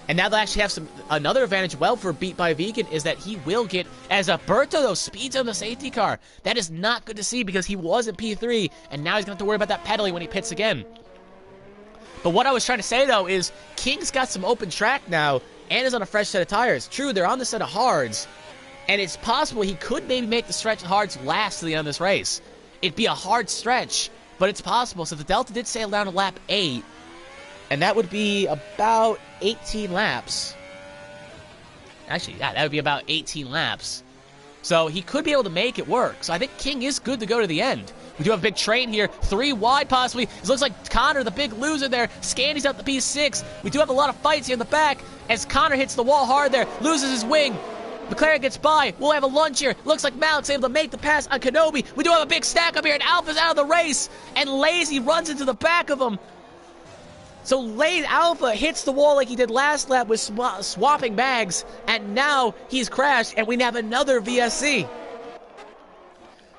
S1: And now they'll actually have another advantage, well, for Beat by Vegan, is that he will get, as Berto, though, speeds on the safety car. That is not good to see because he was in P3, and now he's going to have to worry about that pedaling when he pits again. But what I was trying to say, though, is King's got some open track now and is on a fresh set of tires. True, they're on the set of hards, and it's possible he could maybe make the stretch of hards last to the end of this race. It'd be a hard stretch, but it's possible. So the Delta did sail down to lap 8, and that would be about 18 laps. Actually, yeah, that would be about 18 laps. So he could be able to make it work. So I think King is good to go to the end. We do have a big train here, 3 wide possibly. It looks like Connor, the big loser there. Scandy's out the P6. We do have a lot of fights here in the back as Connor hits the wall hard there, loses his wing. McLaren gets by. We'll have a lunge here. Looks like Malik's able to make the pass on Kenobi. We do have a big stack up here, and Alpha's out of the race. And Lazy runs into the back of him. So Alpha hits the wall like he did last lap with swapping mags, and now he's crashed, and we have another VSC.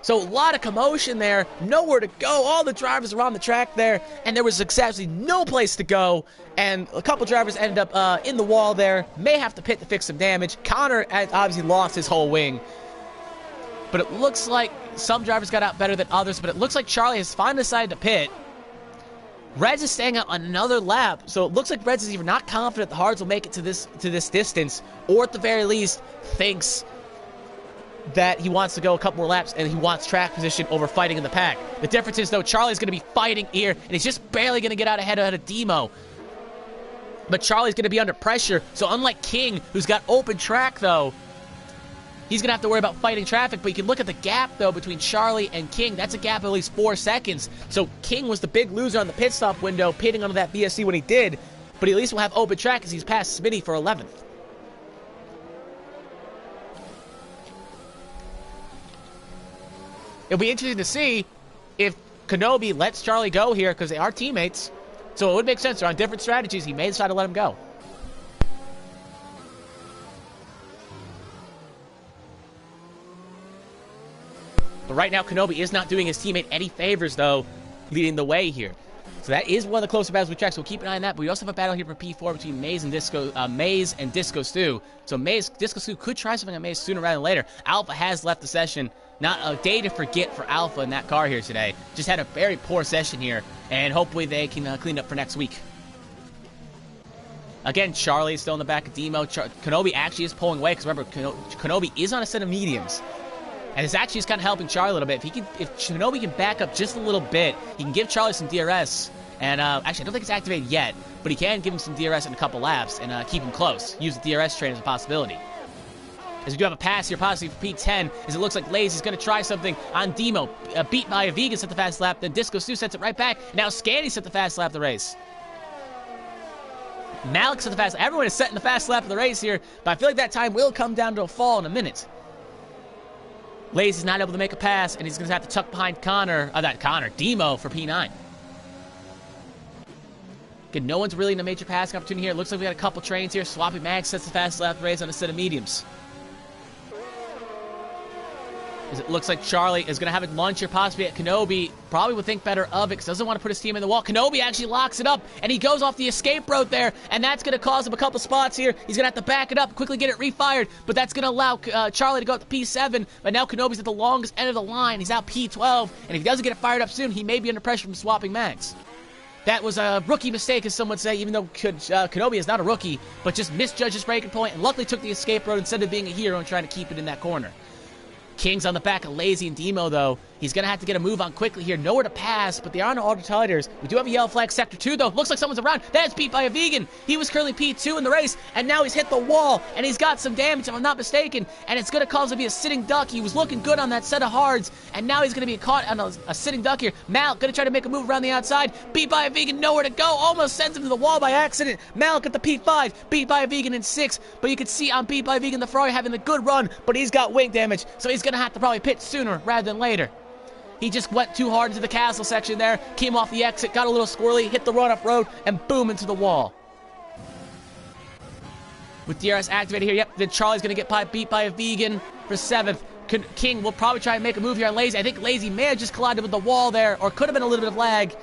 S1: So a lot of commotion there, nowhere to go. All the drivers are on the track there, and there was absolutely no place to go. And a couple drivers ended up in the wall there. May have to pit to fix some damage. Connor obviously lost his whole wing. But it looks like some drivers got out better than others, but it looks like Charlie has finally decided to pit. Reds is staying out on another lap, so it looks like Reds is either not confident the hards will make it to this distance, or at the very least thinks that he wants to go a couple more laps and he wants track position over fighting in the pack. The difference is, though, Charlie's going to be fighting here, and he's just barely going to get out ahead of Demo. But Charlie's going to be under pressure, so unlike King, who's got open track, though, he's going to have to worry about fighting traffic. But you can look at the gap, though, between Charlie and King. That's a gap of at least 4 seconds. So King was the big loser on the pit stop window, pitting onto that VSC when he did. But he at least will have open track as he's passed Smitty for 11th. It'll be interesting to see if Kenobi lets Charlie go here, because they are teammates. So it would make sense. They're on different strategies. He may decide to let him go. But right now, Kenobi is not doing his teammate any favors, though, leading the way here. So that is one of the closer battles we track, so we'll keep an eye on that. But we also have a battle here for P4 between Maze and Disco Stew. So Disco Stew could try something on Maze sooner rather than later. Alpha has left the session. Not a day to forget for Alpha in that car here today. Just had a very poor session here, and hopefully they can clean up for next week. Again, Charlie is still in the back of Demo. Kenobi actually is pulling away, because remember, Kenobi is on a set of mediums. And it's actually kind of helping Charlie a little bit. If Kenobi can back up just a little bit, he can give Charlie some DRS. And actually, I don't think it's activated yet, but he can give him some DRS in a couple laps and keep him close. Use the DRS train as a possibility. As we do have a pass here, possibly for P10, as it looks like Lazy's going to try something on Demo. Beat by a Vegan set the fast lap, then Disco Stew sets it right back. Now Scandy set the fast lap of the race. Malik set the fast lap. Everyone is setting the fast lap of the race here, but I feel like that time will come down to a fall in a minute. Lazy's not able to make a pass, and he's going to have to tuck behind Demo for P9. Again, no one's really in a major passing opportunity here. Looks like we got a couple trains here. Swapping Mag sets the fast lap of the race on a set of mediums. As it looks like Charlie is going to have it launch here possibly at Kenobi. Probably would think better of it because doesn't want to put his team in the wall. Kenobi actually locks it up, and he goes off the escape road there, and that's going to cause him a couple spots here. He's going to have to back it up, quickly get it refired, but that's going to allow Charlie to go up to P7, but now Kenobi's at the longest end of the line. He's out P12, and if he doesn't get it fired up soon, he may be under pressure from swapping mags. That was a rookie mistake, as some would say, even though Kenobi is not a rookie, but just misjudged his breaking point and luckily took the escape road instead of being a hero and trying to keep it in that corner. King's on the back of Lazy and Demo, though. He's going to have to get a move on quickly here. Nowhere to pass, but they are on auto-titers. We do have a yellow flag sector 2, though. Looks like someone's around. That is beat by a vegan. He was currently P2 in the race, and now he's hit the wall, and he's got some damage, if I'm not mistaken, and it's going to cause him to be a sitting duck. He was looking good on that set of hards, and now he's going to be caught on a sitting duck here. Mal going to try to make a move around the outside. Beat by a vegan, nowhere to go. Almost sends him to the wall by accident. Malik at the P5, beat by a vegan in 6, but you can see on beat by a vegan, the Ferrari having a good run, but he's got wing damage, so he's going to have to probably pit sooner rather than later. He just went too hard into the castle section there, came off the exit, got a little squirrely, hit the run-up road, and boom, into the wall. With DRS activated here, yep, then Charlie's going to get beat by a vegan for 7th. King will probably try and make a move here on Lazy. I think Lazy may have just collided with the wall there, or could have been a little bit of lag.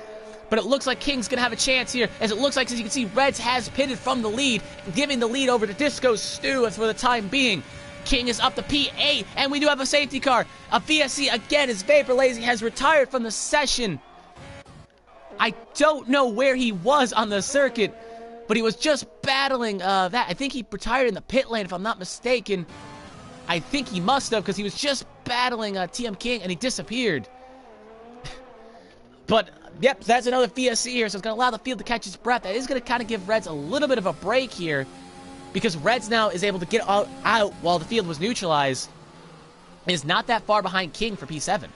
S1: But it looks like King's going to have a chance here, as it looks like, as you can see, Reds has pitted from the lead, giving the lead over to Disco Stew for the time being. King is up to P8, and we do have a safety car. A VSC, again, as Vapor Lazy has retired from the session. I don't know where he was on the circuit, but he was just battling that. I think he retired in the pit lane, if I'm not mistaken. I think he must have, because he was just battling TM King, and he disappeared. But, yep, that's another VSC here, so it's going to allow the field to catch its breath. That is going to kind of give Reds a little bit of a break here, because Reds now is able to get out while the field was neutralized. Is not that far behind King for P7.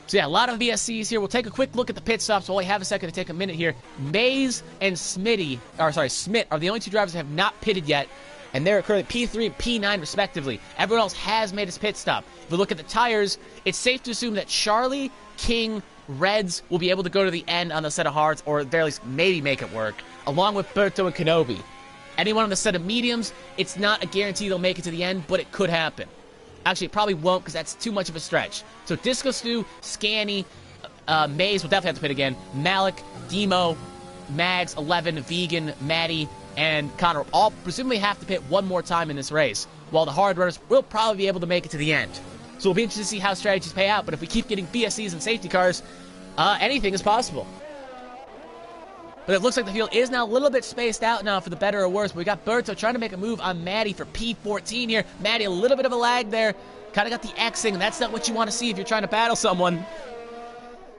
S1: So yeah, a lot of VSCs here. We'll take a quick look at the pit stops while we have a second to take a minute here. Maze and Smit are the only two drivers that have not pitted yet, and they're currently P3 and P9 respectively. Everyone else has made his pit stop. If we look at the tires, it's safe to assume that Charlie, King, Reds will be able to go to the end on the set of hards, or at the very least maybe make it work, along with Berto and Kenobi. Anyone on the set of mediums, it's not a guarantee they'll make it to the end, but it could happen. Actually, it probably won't, because that's too much of a stretch. So Disco Stew, Scanny, Maze will definitely have to pit again. Malik, Demo, Mags, 11, Vegan, Maddie, and Connor all presumably have to pit one more time in this race, while the hard runners will probably be able to make it to the end. So we'll be interested to see how strategies pay out, but if we keep getting VSCs and safety cars, anything is possible. But it looks like the field is now a little bit spaced out now, for the better or worse. But we got Berto trying to make a move on Maddie for P14 here. Maddie, a little bit of a lag there. Kind of got the Xing, and that's not what you want to see if you're trying to battle someone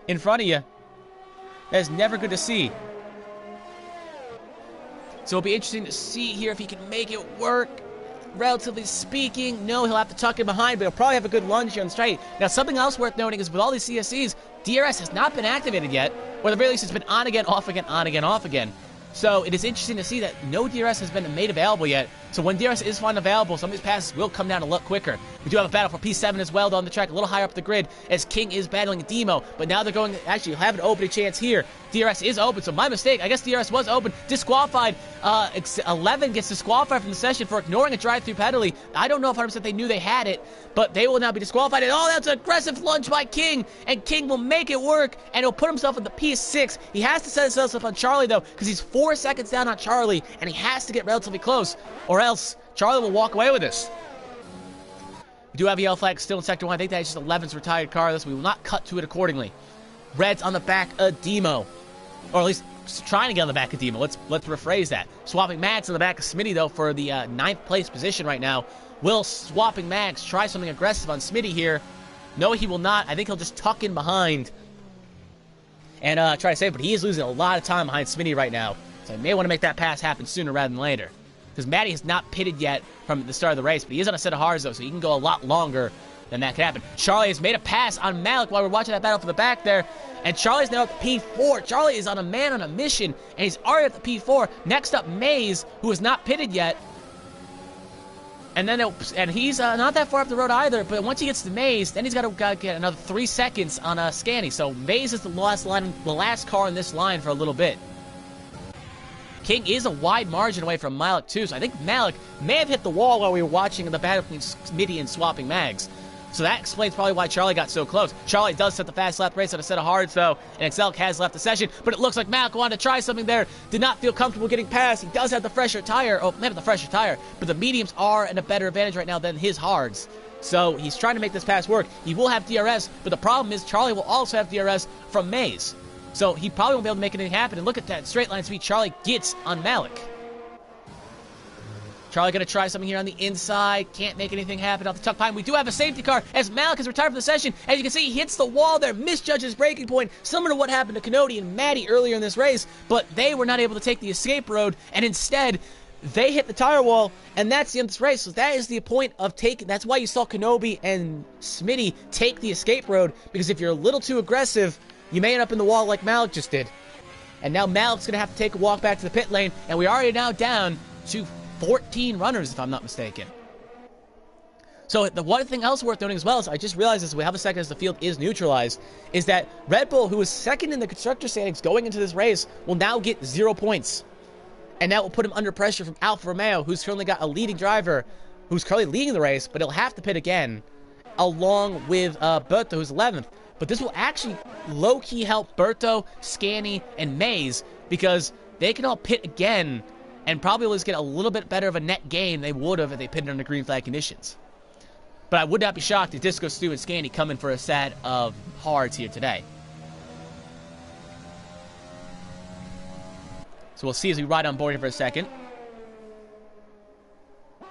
S1: in front of you. That is never good to see. So it'll be interesting to see here if he can make it work. Relatively speaking, no, he'll have to tuck in behind, but he'll probably have a good lunge here on the straight. Now, something else worth noting is with all these CSCs, DRS has not been activated yet, or at the very least it's been on again, off again, on again, off again. So it is interesting to see that no DRS has been made available yet. So when DRS is finally available, some of these passes will come down a lot quicker. We do have a battle for P7 as well, though, on the track, a little higher up the grid, as King is battling Demo. But now they're going to actually have an opening chance here. DRS is open, so my mistake. I guess DRS was open. Disqualified. 11 gets disqualified from the session for ignoring a drive-through penalty. I don't know if 100% they knew they had it, but they will now be disqualified. And oh, that's an aggressive lunge by King, and King will make it work, and he'll put himself in the P6. He has to set himself up on Charlie, though, because he's 4 seconds down on Charlie, and he has to get relatively close, or else Charlie will walk away with this. We do have a yellow flag still in Sector 1. I think that's just 11's retired car. This we will not cut to it accordingly. Reds on the back of Demo, or at least trying to get on the back of Demo. Let's rephrase that. Swapping Max on the back of Smitty, though, for the 9th place position right now. Will swapping Max try something aggressive on Smitty here? No, he will not. I think he'll just tuck in behind and try to save, but he is losing a lot of time behind Smitty right now. So I may want to make that pass happen sooner rather than later. Because Maddie has not pitted yet from the start of the race, but he is on a set of hards, though, so he can go a lot longer than that could happen. Charlie has made a pass on Malik while we're watching that battle for the back there, and Charlie's now at P4. Charlie is on a man on a mission, and he's already at the P4. Next up, Maze, who has not pitted yet. And then he's not that far up the road either, but once he gets to Maze, then he's got to get another 3 seconds on Scanny. So Maze is the last car in this line for a little bit. King is a wide margin away from Malik, too, so I think Malik may have hit the wall while we were watching the battle between Smitty and Swapping Mags. So that explains probably why Charlie got so close. Charlie does set the fast lap race on a set of hards, though, and Exelk has left the session, but it looks like Malik wanted to try something there. Did not feel comfortable getting past. He does have the fresher tire. Oh, maybe the fresher tire, but the mediums are in a better advantage right now than his hards. So he's trying to make this pass work. He will have DRS, but the problem is Charlie will also have DRS from Maze. So he probably won't be able to make anything happen. And look at that straight line speed Charlie gets on Malik. Charlie going to try something here on the inside. Can't make anything happen off the tuck pine. We do have a safety car as Malik is retired from the session. As you can see, he hits the wall there, misjudges braking point, similar to what happened to Canody and Maddie earlier in this race, but they were not able to take the escape road, and instead, they hit the tire wall, and that's the end of this race. So that is the point of taking. That's why you saw Kenobi and Smitty take the escape road, because if you're a little too aggressive, you may end up in the wall like Malik just did. And now Malik's going to have to take a walk back to the pit lane, and we are already now down to 14 runners, if I'm not mistaken. So the one thing else worth noting as well is I just realized as we have a second as the field is neutralized, is that Red Bull, who was second in the constructor standings going into this race, will now get 0 points. And that will put him under pressure from Alfa Romeo, who's currently got a leading driver, who's currently leading the race, but he'll have to pit again, along with Berto, who's 11th. But this will actually low-key help Berto, Scanny, and Maze, because they can all pit again and probably will just get a little bit better of a net gain they would have if they pitted under green flag conditions. But I would not be shocked if Disco Stu and Scanny come in for a set of hards here today. So we'll see as we ride on board here for a second. And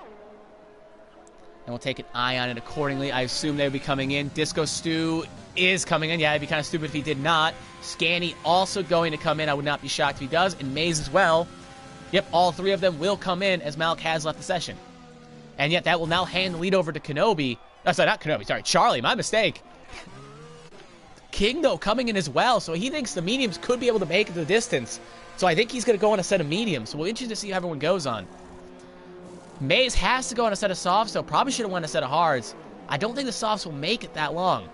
S1: we'll take an eye on it accordingly. I assume they would be coming in. Disco Stu is coming in. Yeah, it'd be kind of stupid if he did not. Scanny also going to come in. I would not be shocked if he does. And Maze as well. Yep, all three of them will come in as Malik has left the session. And yet that will now hand the lead over to Kenobi. Oh, sorry, not Kenobi. Sorry, Charlie. My mistake. King, though, coming in as well. So he thinks the mediums could be able to make it the distance. So I think he's going to go on a set of mediums. So we're interested to see how everyone goes on. Maze has to go on a set of softs, so probably should have won a set of hards. I don't think the softs will make it that long.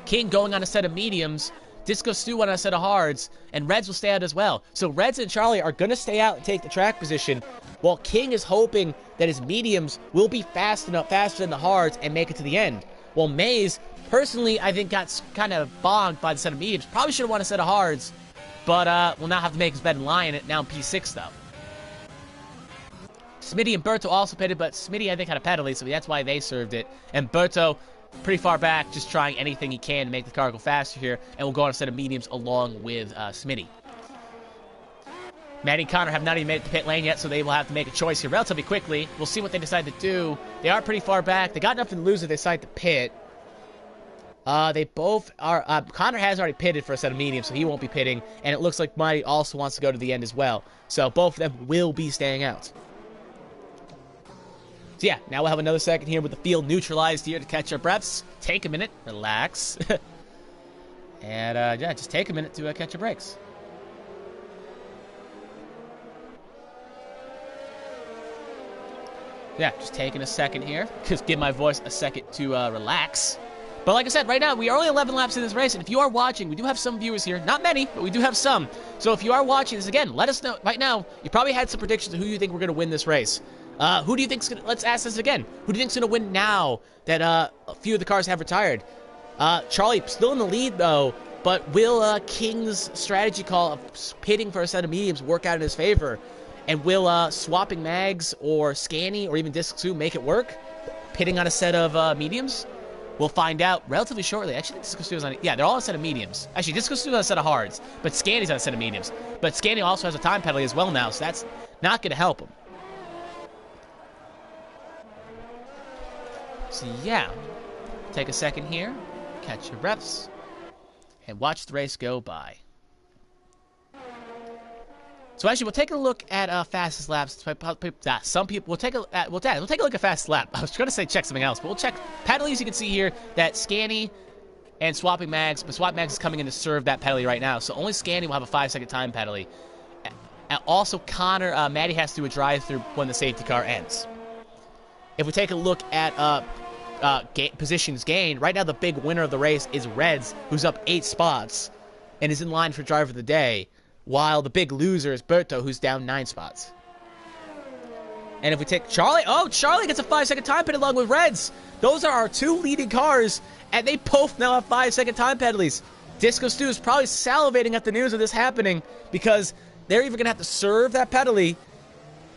S1: King going on a set of mediums. Disco Stu on a set of hards, and Reds will stay out as well. So Reds and Charlie are going to stay out and take the track position, while King is hoping that his mediums will be fast enough, faster than the hards, and make it to the end. While Maze, personally, I think got kind of bogged by the set of mediums. Probably should have won a set of hards, but will now have to make his bed and lie in it. Now in P6, though. Smitty and Berto also pitted, but Smitty, I think, had a penalty, so that's why they served it. And Berto, pretty far back, just trying anything he can to make the car go faster here, and we'll go on a set of mediums along with Smitty. Maddie and Connor have not even made it to pit lane yet, so they will have to make a choice here relatively quickly. We'll see what they decide to do. They are pretty far back. They got nothing to lose if they decide to pit. They both are... Connor has already pitted for a set of mediums, so he won't be pitting, and it looks like Mighty also wants to go to the end as well. So both of them will be staying out. So yeah, now we'll have another second here with the field neutralized here to catch our breaths. Take a minute, relax. And yeah, just take a minute to catch your breaks. Yeah, just taking a second here. Just give my voice a second to relax. But like I said, right now, we are only 11 laps in this race, and if you are watching, we do have some viewers here. Not many, but we do have some. So if you are watching this, again, let us know. Right now, you probably had some predictions of who you think we're going to win this race. Who do you think's gonna... Let's ask this again. Who do you think's going to win now that a few of the cars have retired? Charlie still in the lead, though, but will King's strategy call of pitting for a set of mediums work out in his favor? And will swapping Mags or Scanny or even Disc 2 make it work? Pitting on a set of mediums? We'll find out relatively shortly. Actually, Disco Stu is on... Yeah, they're all on a set of mediums. Actually, Disco Stu is on a set of hards, but Scanny's on a set of mediums. But Scanny also has a time penalty as well now, so that's not going to help him. So, yeah. Take a second here. Catch your breaths. And watch the race go by. So actually, we'll take a look at fastest laps. Some people we'll take a look at fastest lap. I was trying to say check something else, but we'll check penalties. You can see here that Scanny and Swapping Mags, but Swapping Mags is coming in to serve that penalty right now. So only Scanny will have a 5-second time penalty. And also, Connor, Maddie has to do a drive-through when the safety car ends. If we take a look at positions gained, right now the big winner of the race is Reds, who's up 8 spots and is in line for driver of the day. while the big loser is Berto, who's down 9 spots. And if we take Charlie, oh, Charlie gets a 5-second time penalty along with Reds. Those are our 2 leading cars, and they both now have 5-second time penalties. Disco Stu is probably salivating at the news of this happening because they're either going to have to serve that penalty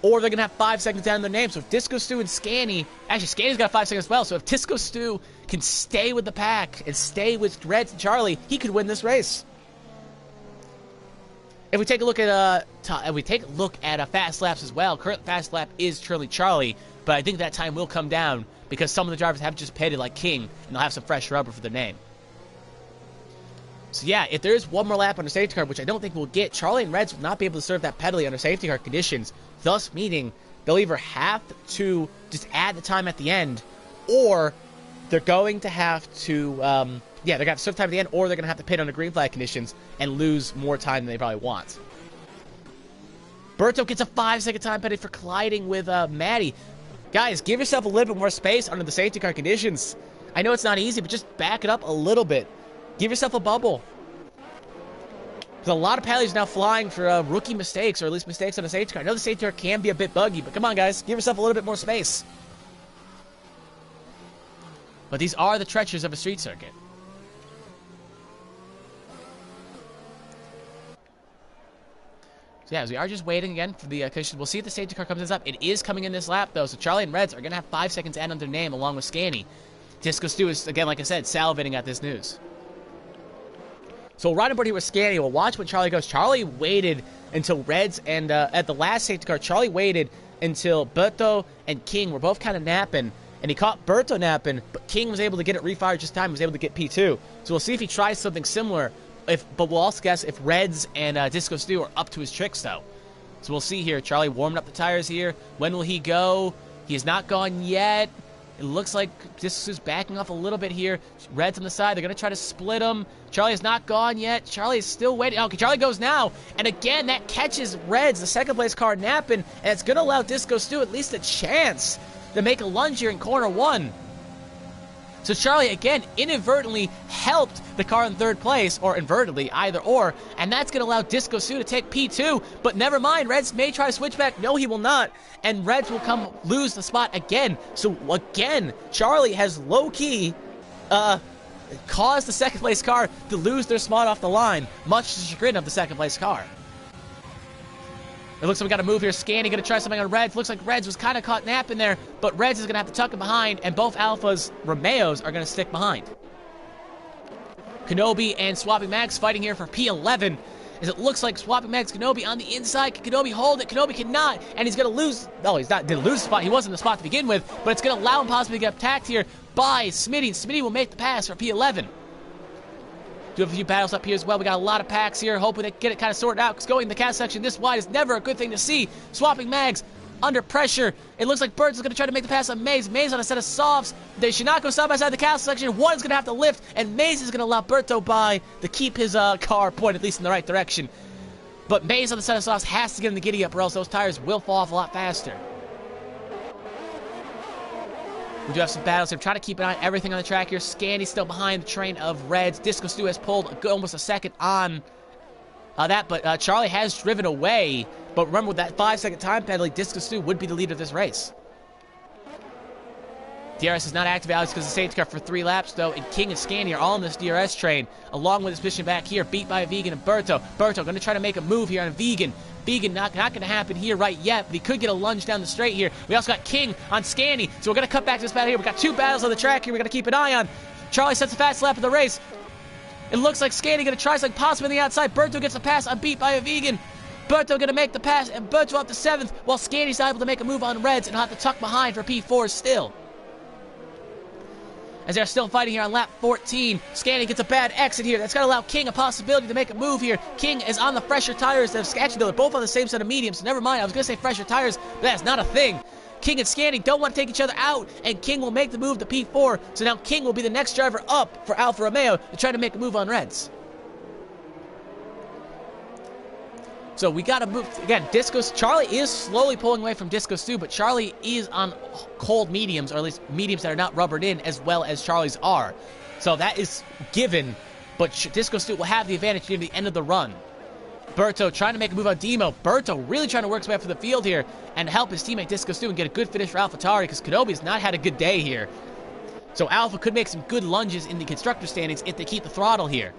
S1: or they're going to have 5 seconds down their name. So if Disco Stu and Scanny, actually Scanny's got 5 seconds as well, so if Disco Stu can stay with the pack and stay with Reds and Charlie, he could win this race. If we take a look at fast laps as well, current fast lap is currently Charlie, but I think that time will come down because some of the drivers have just pitted like King, and they'll have some fresh rubber for their name. So yeah, if there is one more lap under safety car, which I don't think we'll get, Charlie and Reds will not be able to serve that penalty under safety car conditions, thus meaning they'll either have to just add the time at the end, or they're going to have to, they're going to have to serve time at the end, or they're going to have to pit under green flag conditions and lose more time than they probably want. Berto gets a 5-second time penalty for colliding with Maddie. Guys, give yourself a little bit more space under the safety car conditions. I know it's not easy, but just back it up a little bit. Give yourself a bubble. There's a lot of penalties now flying for rookie mistakes, or at least mistakes on the safety car. I know the safety car can be a bit buggy, but come on, guys. Give yourself a little bit more space. But these are the treacheries of a street circuit. So yeah, as we are just waiting again for the conditions. We'll see if the safety car comes up. It is coming in this lap, though, so Charlie and Reds are going to have 5 seconds added on their name along with Scanny. Disco Stu is, again, like I said, salivating at this news. So we'll ride on board here with Scanny. We'll watch when Charlie goes. Charlie waited until Reds and at the last safety car, Charlie waited until Berto and King were both kind of napping. And he caught Berto napping, but King was able to get it refired just in time. He was able to get P2. So we'll see if he tries something similar. But we'll also guess if Reds and Disco Stu are up to his tricks, though. So we'll see here. Charlie warming up the tires here. When will he go? He has not gone yet. It looks like Disco Stu's backing off a little bit here. Reds on the side. They're going to try to split him. Charlie has not gone yet. Charlie is still waiting. Okay, Charlie goes now. And again, that catches Reds, the second place car, napping. And it's going to allow Disco Stu at least a chance to make a lunge here in corner 1. So Charlie, again, inadvertently helped the car in third place, or inadvertently, either or, and that's going to allow Disco Stu to take P2, but never mind, Reds may try to switch back. No, he will not, and Reds will lose the spot again. So again, Charlie has low-key caused the second place car to lose their spot off the line, much to the chagrin of the second place car. It looks like we got to move here. Scanny going to try something on Reds. Looks like Reds was kind of caught napping there, but Reds is going to have to tuck him behind, and both Alphas, Romeos, are going to stick behind. Kenobi and Swapping Mags fighting here for P11, as it looks like Swapping Mags, Kenobi on the inside. Can Kenobi hold it? Kenobi cannot, and he's going to lose. No, he's not. Didn't lose the spot. He wasn't in the spot to begin with, but it's going to allow him possibly to get attacked here by Smitty. Smitty will make the pass for P11. Do have a few battles up here as well. We got a lot of packs here, hoping to get it kind of sorted out, because going in the cast section this wide is never a good thing to see. Swapping Mags under pressure. It looks like Birds is going to try to make the pass on Maze. Maze on a set of softs. They should not go side by side the cast section. One is going to have to lift, and Maze is going to allow Berto by to keep his car pointed at least in the right direction. But Maze on the set of softs has to get in the giddy up, or else those tires will fall off a lot faster. We do have some battles here. Try to keep an eye on everything on the track here. Scanny still behind the train of Reds. Disco Stu has pulled almost a second on that, but Charlie has driven away. But remember, with that 5-second time penalty, Disco Stu would be the leader of this race. DRS is not activated because of the safety car for 3 laps, though, and King and Scanny are all on this DRS train, along with his mission back here, beat by Vegan and Berto. Berto going to try to make a move here on Vegan. Vegan not going to happen here right yet, but he could get a lunge down the straight here. We also got King on Scanny, so we're going to cut back to this battle here. We got 2 battles on the track here we got to keep an eye on. Charlie sets the fast lap of the race. It looks like Scanny going to try something possibly on the outside. Berto gets the pass on beat by a Vegan. Berto going to make the pass, and Berto up to 7th, while Scanny's not able to make a move on Reds and have to tuck behind for P4 still. As they're still fighting here on lap 14. Scanny gets a bad exit here. That's going to allow King a possibility to make a move here. King is on the fresher tires. Actually, they're both on the same set of mediums, so never mind. I was going to say fresher tires, but that's not a thing. King and Scanny don't want to take each other out, and King will make the move to P4. So now King will be the next driver up for Alfa Romeo to try to make a move on Reds. So we got to move. Again, Charlie is slowly pulling away from Disco Stu, but Charlie is on cold mediums, or at least mediums that are not rubbered in, as well as Charlie's are. So that is given, but Disco Stu will have the advantage near the end of the run. Berto trying to make a move on Demo. Berto really trying to work his way up for the field here and help his teammate Disco Stu and get a good finish for AlphaTauri because Kenobi's not had a good day here. So Alpha could make some good lunges in the constructor standings if they keep the throttle here.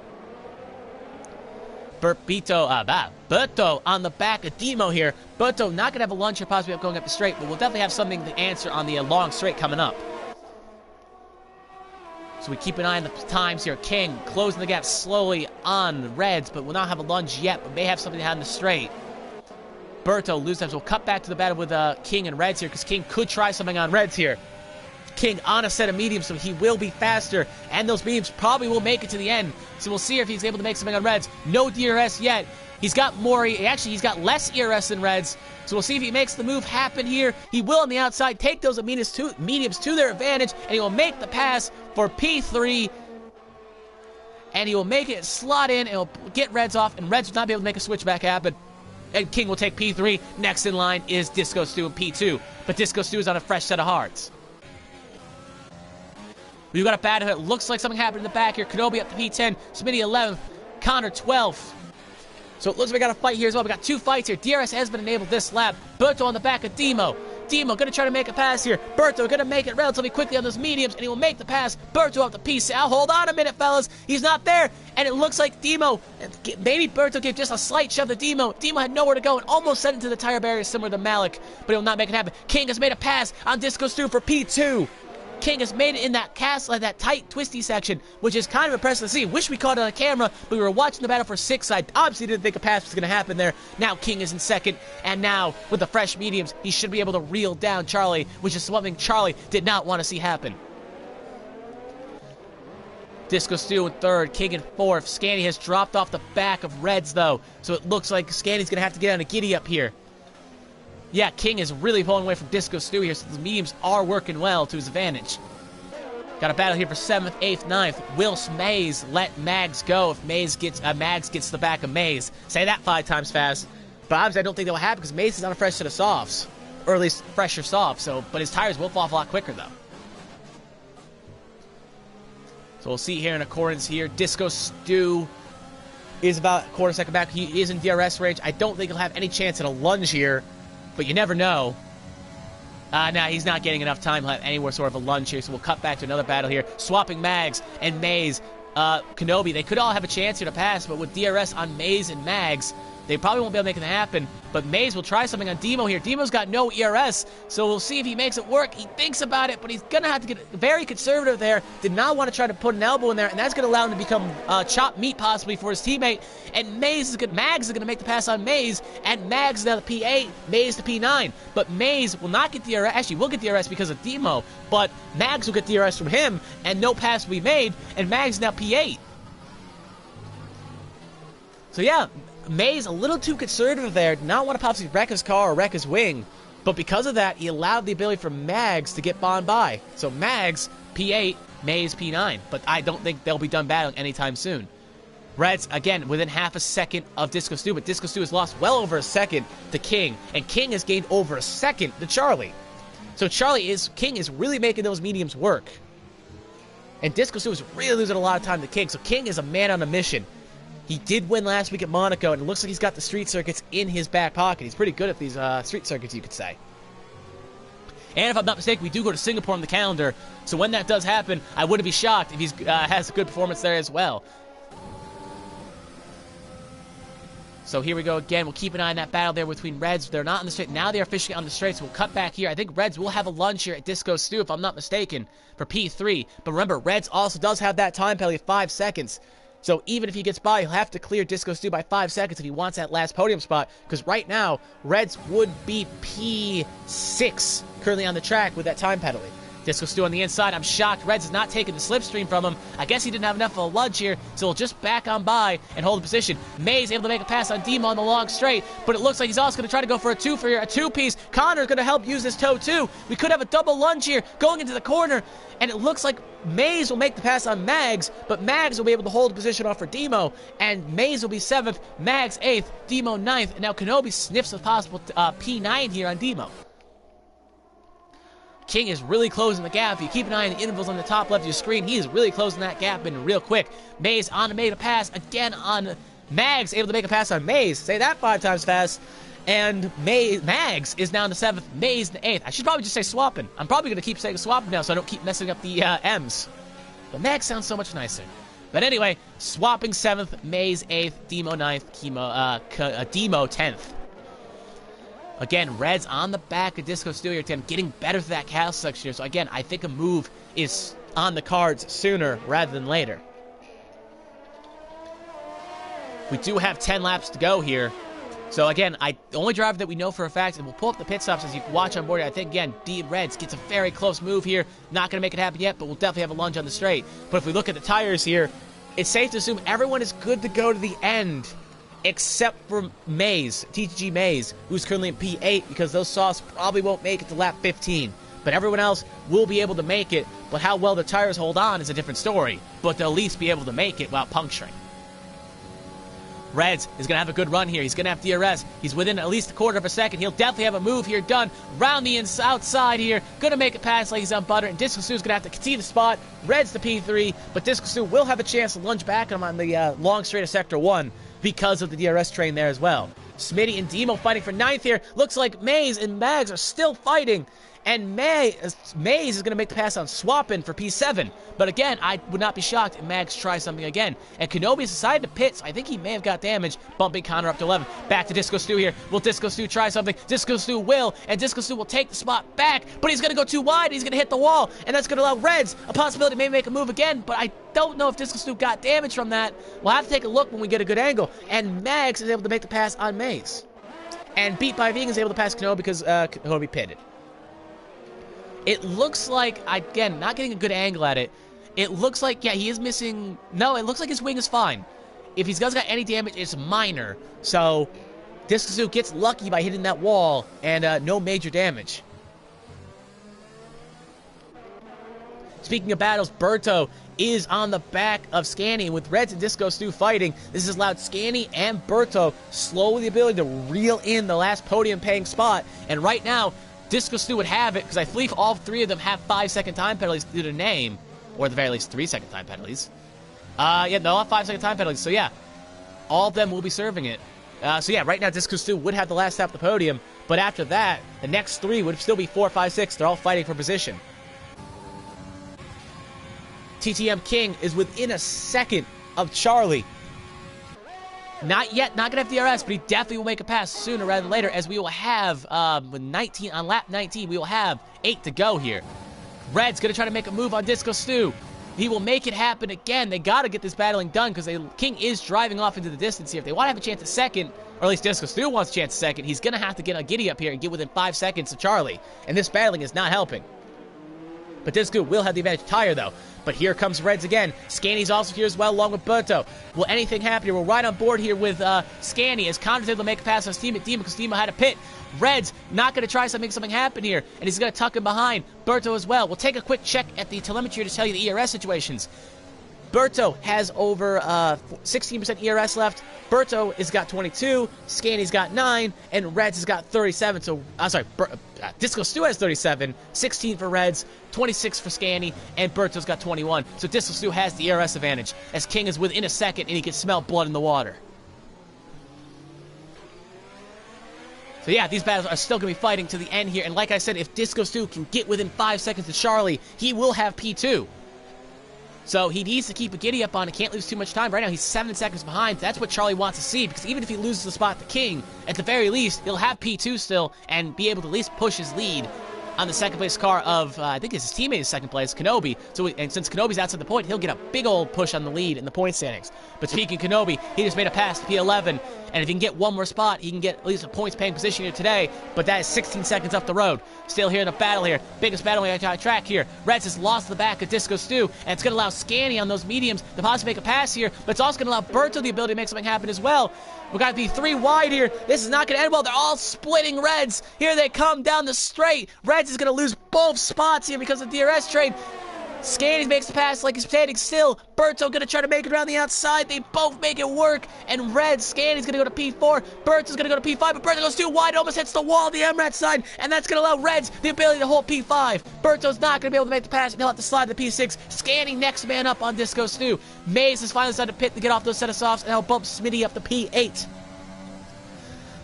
S1: Berto on the back of Demo here. Berto not going to have a lunge here possibly up going up the straight, but we'll definitely have something to answer on the long straight coming up. So we keep an eye on the times here. King closing the gap slowly on Reds, but will not have a lunge yet, but may have something to have in the straight. Berto loses times. We'll cut back to the battle with King and Reds here, because King could try something on Reds here. King on a set of mediums, so he will be faster, and those mediums probably will make it to the end. So we'll see if he's able to make something on Reds. No DRS yet. He's got more, actually he's got less ERS than Reds, so we'll see if he makes the move happen here. He will on the outside take those mediums to their advantage, and he will make the pass for P3, and he will make it slot in, and he'll get Reds off, and Reds will not be able to make a switchback happen. And King will take P3. Next in line is Disco Stu in P2, but Disco Stu is on a fresh set of hearts. We've got a battle here. It looks like something happened in the back here. Kenobi up to P10, Smitty 11th, Connor 12th. So it looks like we got a fight here as well. We got two fights here. DRS has been enabled this lap. Berto on the back of Demo. Demo going to try to make a pass here. Berto going to make it relatively quickly on those mediums, and he will make the pass. Berto up to P6. Hold on a minute, fellas. He's not there, and it looks like Demo, maybe Berto gave just a slight shove to Demo. Demo had nowhere to go and almost sent into the tire barrier similar to Malik, but he will not make it happen. King has made a pass on Disco Stu for P2. King has made it in that castle, that tight, twisty section, which is kind of impressive to see. Wish we caught it on camera, but we were watching the battle for 6. I obviously didn't think a pass was going to happen there. Now King is in second, and now with the fresh mediums, he should be able to reel down Charlie, which is something Charlie did not want to see happen. Disco Stu in third, King in fourth. Scanny has dropped off the back of Reds, though, so it looks like Scanny's going to have to get on a giddy up here. Yeah, King is really pulling away from Disco Stu here, so the mediums are working well to his advantage. Got a battle here for 7th, 8th, 9th. Will Maze let Mags go if Mags gets the back of Maze? Say that 5 times fast. But obviously I don't think that will happen because Maze is on a fresh set of softs. Or at least fresher softs, but his tires will fall off a lot quicker though. So we'll see here in accordance here. Disco Stu is about a quarter second back. He is in DRS range. I don't think he'll have any chance at a lunge here. But you never know. Nah, he's not getting enough time. He'll have anywhere sort of a lunge here, so we'll cut back to another battle here. Swapping Mags and Maze. Kenobi, they could all have a chance here to pass, but with DRS on Maze and Mags, they probably won't be able to make it happen. But Maze will try something on Demo here. Demo's got no ERS, so we'll see if he makes it work. He thinks about it, but he's going to have to get very conservative there. Did not want to try to put an elbow in there, and that's going to allow him to become chopped meat possibly for his teammate. And Mags is going to make the pass on Maze, and Mags now to P8, Maze to P9. But Maze will not get DRS. Actually, will get DRS because of Demo, but Mags will get DRS from him, and no pass will be made, and Mags now P8. So yeah, Maze a little too conservative there. Did not want to possibly wreck his car or wreck his wing. But because of that, he allowed the ability for Mags to get Bond by. So Mags, P8, Maze, P9. But I don't think they'll be done battling anytime soon. Reds, again, within half a second of Disco Stu. But Disco Stu has lost well over a second to King. And King has gained over a second to Charlie. So King is really making those mediums work. And Disco Stu is really losing a lot of time to King. So King is a man on a mission. He did win last week at Monaco, and it looks like he's got the street circuits in his back pocket. He's pretty good at these street circuits, you could say. And if I'm not mistaken, we do go to Singapore on the calendar, so when that does happen, I wouldn't be shocked if he has a good performance there as well. So here we go again. We'll keep an eye on that battle there between Reds. They're not on the straight. Now they are fishing on the straight, so we'll cut back here. I think Reds will have a lunge here at Disco Stu, if I'm not mistaken, for P3. But remember, Reds also does have that time penalty of 5 seconds. So even if he gets by, he'll have to clear Disco Stu by 5 seconds if he wants that last podium spot. Because right now, Reds would be P6 currently on the track with that time penalty. Disco Stu on the inside. I'm shocked Reds is not taking the slipstream from him. I guess he didn't have enough of a lunge here, so he'll just back on by and hold the position. Mays able to make a pass on Demo on the long straight, but it looks like he's also going to try to go for a two-piece. Connor's going to help use this toe too. We could have a double lunge here going into the corner, and it looks like Mays will make the pass on Mags, but Mags will be able to hold the position off for Demo, and Mays will be 7th, Mags 8th, Demo 9th, and now Kenobi sniffs a possible P9 here on Demo. King is really closing the gap. If you keep an eye on the intervals on the top left of your screen, he is really closing that gap in real quick. Mays on to make a pass again on Mags able to make a pass on Maze. Say that 5 times fast. And Mags is now in the 7th. Maze in the 8th. I should probably just say swapping. I'm probably going to keep saying swapping now so I don't keep messing up the M's. But Mags sounds so much nicer. But anyway, swapping 7th, Maze 8th, Demo 9th, Demo 10th. Again, Reds on the back of Disco Studio 10, getting better for that castle section here. So again, I think a move is on the cards sooner rather than later. We do have 10 laps to go here. So again, the only driver that we know for a fact, and we'll pull up the pit stops as you can watch on board here. I think, again, Reds gets a very close move here. Not going to make it happen yet, but we'll definitely have a lunge on the straight. But if we look at the tires here, it's safe to assume everyone is good to go to the end, except for Maze, TTG Maze, who's currently in P8, because those softs probably won't make it to lap 15. But everyone else will be able to make it, but how well the tires hold on is a different story. But they'll at least be able to make it without puncturing. Reds is going to have a good run here. He's going to have DRS. He's within at least a quarter of a second. He'll definitely have a move here done. Round the outside here. Going to make it past like he's on butter. And Disco Stu is going to have to concede the spot. Reds to P3. But Disco Stu will have a chance to lunge back on the long straight of Sector 1 because of the DRS train there as well. Smitty and Demo fighting for 9th here. Looks like Maze and Mags are still fighting. And Maze is going to make the pass on Swappin for P7. But again, I would not be shocked if Mags tries something again. And Kenobi has decided to pit, so I think he may have got damage, bumping Connor up to 11. Back to Disco Stu here. Will Disco Stu try something? Disco Stu will, and Disco Stu will take the spot back, but he's going to go too wide, and he's going to hit the wall, and that's going to allow Reds a possibility to maybe make a move again, but I don't know if Disco Stu got damage from that. We'll have to take a look when we get a good angle. And Mags is able to make the pass on Maze. And Beat by Vegan is able to pass Kenobi because Kenobi pitted. It looks like, again, not getting a good angle at it. It looks like, yeah, he is missing. No, it looks like his wing is fine. If he's got any damage, it's minor. So, Disco Stu gets lucky by hitting that wall, and no major damage. Speaking of battles, Berto is on the back of Scanny with Reds and Disco Stu fighting. This has allowed Scanny and Berto slowly the ability to reel in the last podium-paying spot. And right now, Disco Stu would have it, because I believe all 3 of them have 5-second time penalties due to name. Or at the very least, 3-second time penalties. Yeah, they'll have 5-second time penalties. So yeah, all of them will be serving it. So yeah, right now Disco Stu would have the last stop of the podium. But after that, the next 3 would still be 4, 5, 6. They're all fighting for position. TTM King is within a second of Charlie. Not yet, not going to have DRS, but he definitely will make a pass sooner rather than later, as we will have, on lap 19, we will have 8 to go here. Red's going to try to make a move on Disco Stu. He will make it happen again. They got to get this battling done, because King is driving off into the distance here. If they want to have a chance at second, or at least Disco Stu wants a chance at second, he's going to have to get a giddy up here and get within 5 seconds of Charlie. And this battling is not helping. But Disco will have the advantage tire, though. But here comes Reds again. Scanny's also here as well, along with Berto. Will anything happen here? We're right on board here with Scanny, as Connor's able to make a pass on Steam at Demo, because Demo had a pit. Reds not going to try something happen here, and he's going to tuck him behind. Berto as well. We'll take a quick check at the telemetry to tell you the ERS situations. Berto has over 16% ERS left. Berto has got 22, Scanny's got 9, and Reds has got 37. So, I'm sorry, Disco Stu has 37, 16 for Reds, 26 for Scanny, and Berto's got 21. So Disco Stu has the ERS advantage, as King is within a second, and he can smell blood in the water. So yeah, these battles are still going to be fighting to the end here, and like I said, if Disco Stu can get within 5 seconds of Charlie, he will have P2. So he needs to keep a giddy up on it, can't lose too much time. Right now he's 7 seconds behind. That's what Charlie wants to see, because even if he loses the spot to King, at the very least, he'll have P2 still and be able to at least push his lead on the second place car of, I think it's his teammate in second place, Kenobi. So, and since Kenobi's outside the point, he'll get a big old push on the lead in the point standings. But speaking of Kenobi, he just made a pass to P11, and if he can get one more spot, he can get at least a points-paying position here today, but that is 16 seconds up the road. Still here in the battle here, biggest battle on the track here. Reds has lost the back of Disco Stu, and it's going to allow Scanny on those mediums to possibly make a pass here, but it's also going to allow Berto the ability to make something happen as well. We've got to be 3 wide here. This is not going to end well. They're all splitting Reds. Here they come down the straight. Reds is going to lose both spots here because of the DRS trade. Scanny makes the pass like he's standing still. Berto gonna try to make it around the outside. They both make it work. And Red, Scanny's gonna go to P4. Berto's gonna go to P5, but Berto goes too wide, almost hits the wall on the MRAT side, and that's gonna allow Reds the ability to hold P5. Berto's not gonna be able to make the pass, and he'll have to slide to P6. Scanny next man up on Disco Stu. Maze has finally decided to pit to get off those set of softs, and he'll bump Smitty up to P8.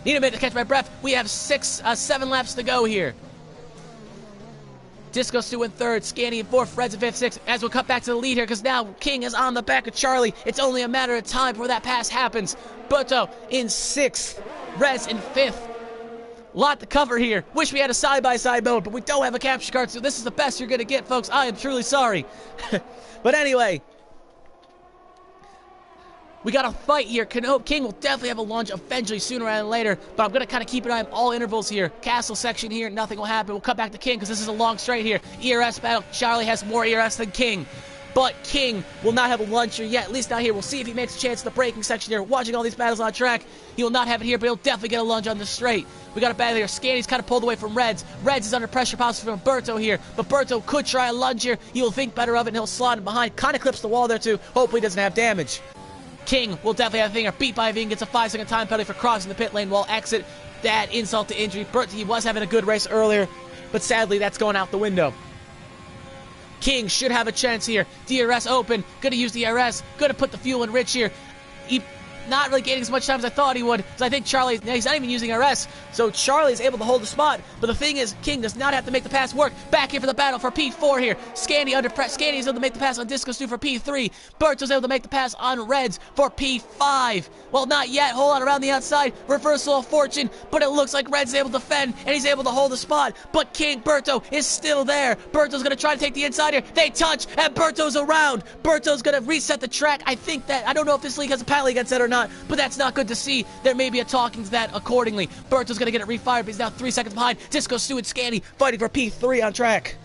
S1: Need a minute to catch my breath. We have 7 laps to go here. Disco Stu in third, Scanny in fourth, Reds in fifth, sixth. As we'll cut back to the lead here, because now King is on the back of Charlie. It's only a matter of time before that pass happens. Berto in sixth, Reds in fifth. Lot to cover here. Wish we had a side-by-side mode, but we don't have a capture card, so this is the best you're going to get, folks. I am truly sorry. But anyway, we got a fight here. King will definitely have a launch eventually, sooner rather than later, but I'm going to kind of keep an eye on all intervals here. Castle section here, nothing will happen. We'll cut back to King because this is a long straight here. ERS battle. Charlie has more ERS than King, but King will not have a launcher yet, at least not here. We'll see if he makes a chance in the braking section here. Watching all these battles on track, he will not have it here, but he'll definitely get a lunge on the straight. We got a battle here. Scanny's kind of pulled away from Reds. Reds is under pressure possibly from Berto here, but Berto could try a lunge here. He will think better of it, and he'll slide him behind. Kind of clips the wall there, too. Hopefully he doesn't have damage. King will definitely have a finger. Beat by Ving gets a 5-second time penalty for crossing the pit lane while exit. That insult to injury. He was having a good race earlier, but sadly that's going out the window. King should have a chance here. DRS open. Gonna use DRS. Gonna put the fuel in Rich here. He not really gaining as much time as I thought he would, because I think he's not even using RS, so Charlie's able to hold the spot, but the thing is, King does not have to make the pass work. Back in for the battle for P4 here. Scanny under press. Scanny is able to make the pass on Disco Stu for P3. Berto's able to make the pass on Reds for P5. Well, not yet. Hold on around the outside. Reversal of fortune, but it looks like Reds is able to defend, and he's able to hold the spot, but Berto is still there. Berto's going to try to take the inside here. They touch, and Berto's around. Berto's going to reset the track. I don't know if this league has a penalty against that or not, but that's not good to see. There may be a talking to that accordingly. Berto's going to get it refired, but he's now 3 seconds behind. Disco Stu and Scanny fighting for P3 on track.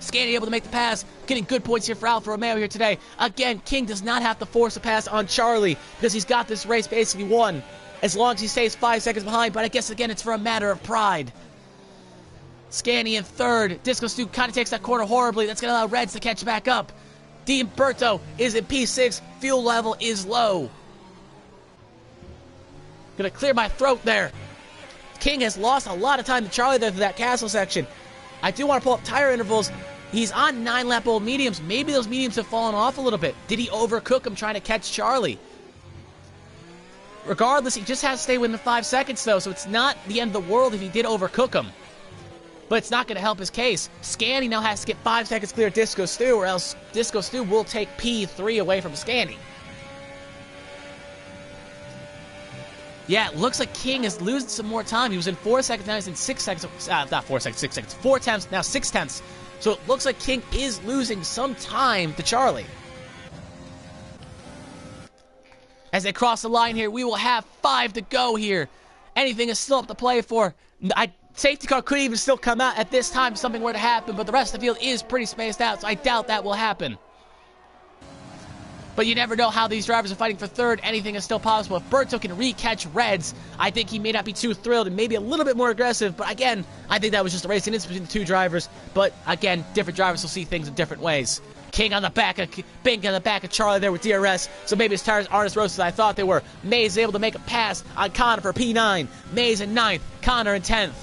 S1: Scanny able to make the pass, getting good points here for Alfa Romeo here today. Again, King does not have to force a pass on Charlie because he's got this race basically won as long as he stays 5 seconds behind, but I guess again it's for a matter of pride. Scanny in third. Disco Stu kind of takes that corner horribly. That's going to allow Reds to catch back up. Berto is in P6. Fuel level is low. Gonna clear my throat there. King has lost a lot of time to Charlie there through that castle section. I do want to pull up tire intervals. He's on 9-lap-old mediums. Maybe those mediums have fallen off a little bit. Did he overcook him trying to catch Charlie? Regardless, he just has to stay within 5 seconds, though, so it's not the end of the world if he did overcook him. But it's not going to help his case. Scanny now has to get 5 seconds clear of Disco Stu, or else Disco Stu will take P3 away from Scanny. Yeah, it looks like King is losing some more time. He was in 4 seconds, now he's in 6 seconds. Not 4 seconds, 6 seconds. 4 tenths, now 6 tenths. So it looks like King is losing some time to Charlie. As they cross the line here, we will have 5 to go here. Anything is still up to play for. Safety car could even still come out at this time if something were to happen, but the rest of the field is pretty spaced out, so I doubt that will happen. But you never know how these drivers are fighting for third. Anything is still possible. If Berto can re-catch Reds, I think he may not be too thrilled and maybe a little bit more aggressive, but again, I think that was just a racing incident between the two drivers, but again, different drivers will see things in different ways. King on the back of Charlie there with DRS, so maybe his tires aren't as roasted as I thought they were. Mays is able to make a pass on Connor for P9. Mays in 9th, Connor in 10th.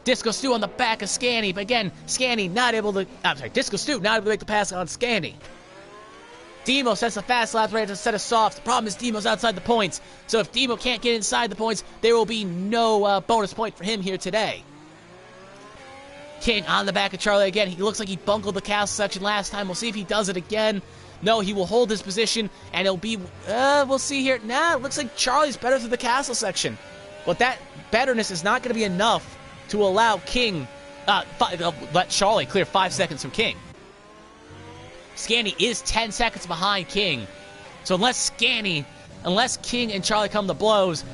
S1: Disco Stu on the back of Scanny, but again, Disco Stu not able to make the pass on Scanny. Demo sets the fast laps right to a set of softs. The problem is Demo's outside the points, so if Demo can't get inside the points, there will be no bonus point for him here today. King on the back of Charlie again. He looks like he bungled the castle section last time. We'll see if he does it again. No, he will hold his position, and it'll be, we'll see here. Nah, it looks like Charlie's better through the castle section. But that betterness is not going to be enough to allow King, let Charlie clear 5 seconds from King. Scanny is 10 seconds behind King. So unless King and Charlie come to blows,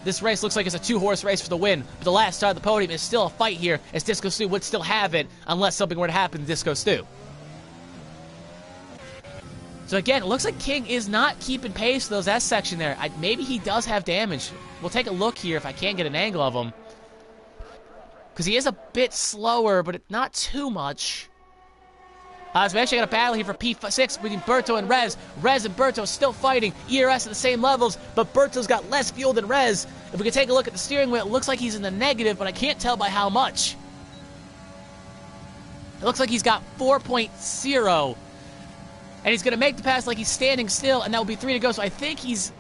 S1: this race looks like it's a 2-horse race for the win. But the last start of the podium is still a fight here, as Disco Stu would still have it unless something were to happen to Disco Stu. So again, it looks like King is not keeping pace with those S section there. Maybe he does have damage. We'll take a look here if I can't get an angle of him. because he is a bit slower, but not too much. So we actually got a battle here for P6 between Berto and Rez. Rez and Berto still fighting. ERS at the same levels, but Berto's got less fuel than Rez. If we can take a look at the steering wheel, it looks like he's in the negative, but I can't tell by how much. It looks like he's got 4.0. And he's going to make the pass like he's standing still, and that will be 3 to go. So I think he's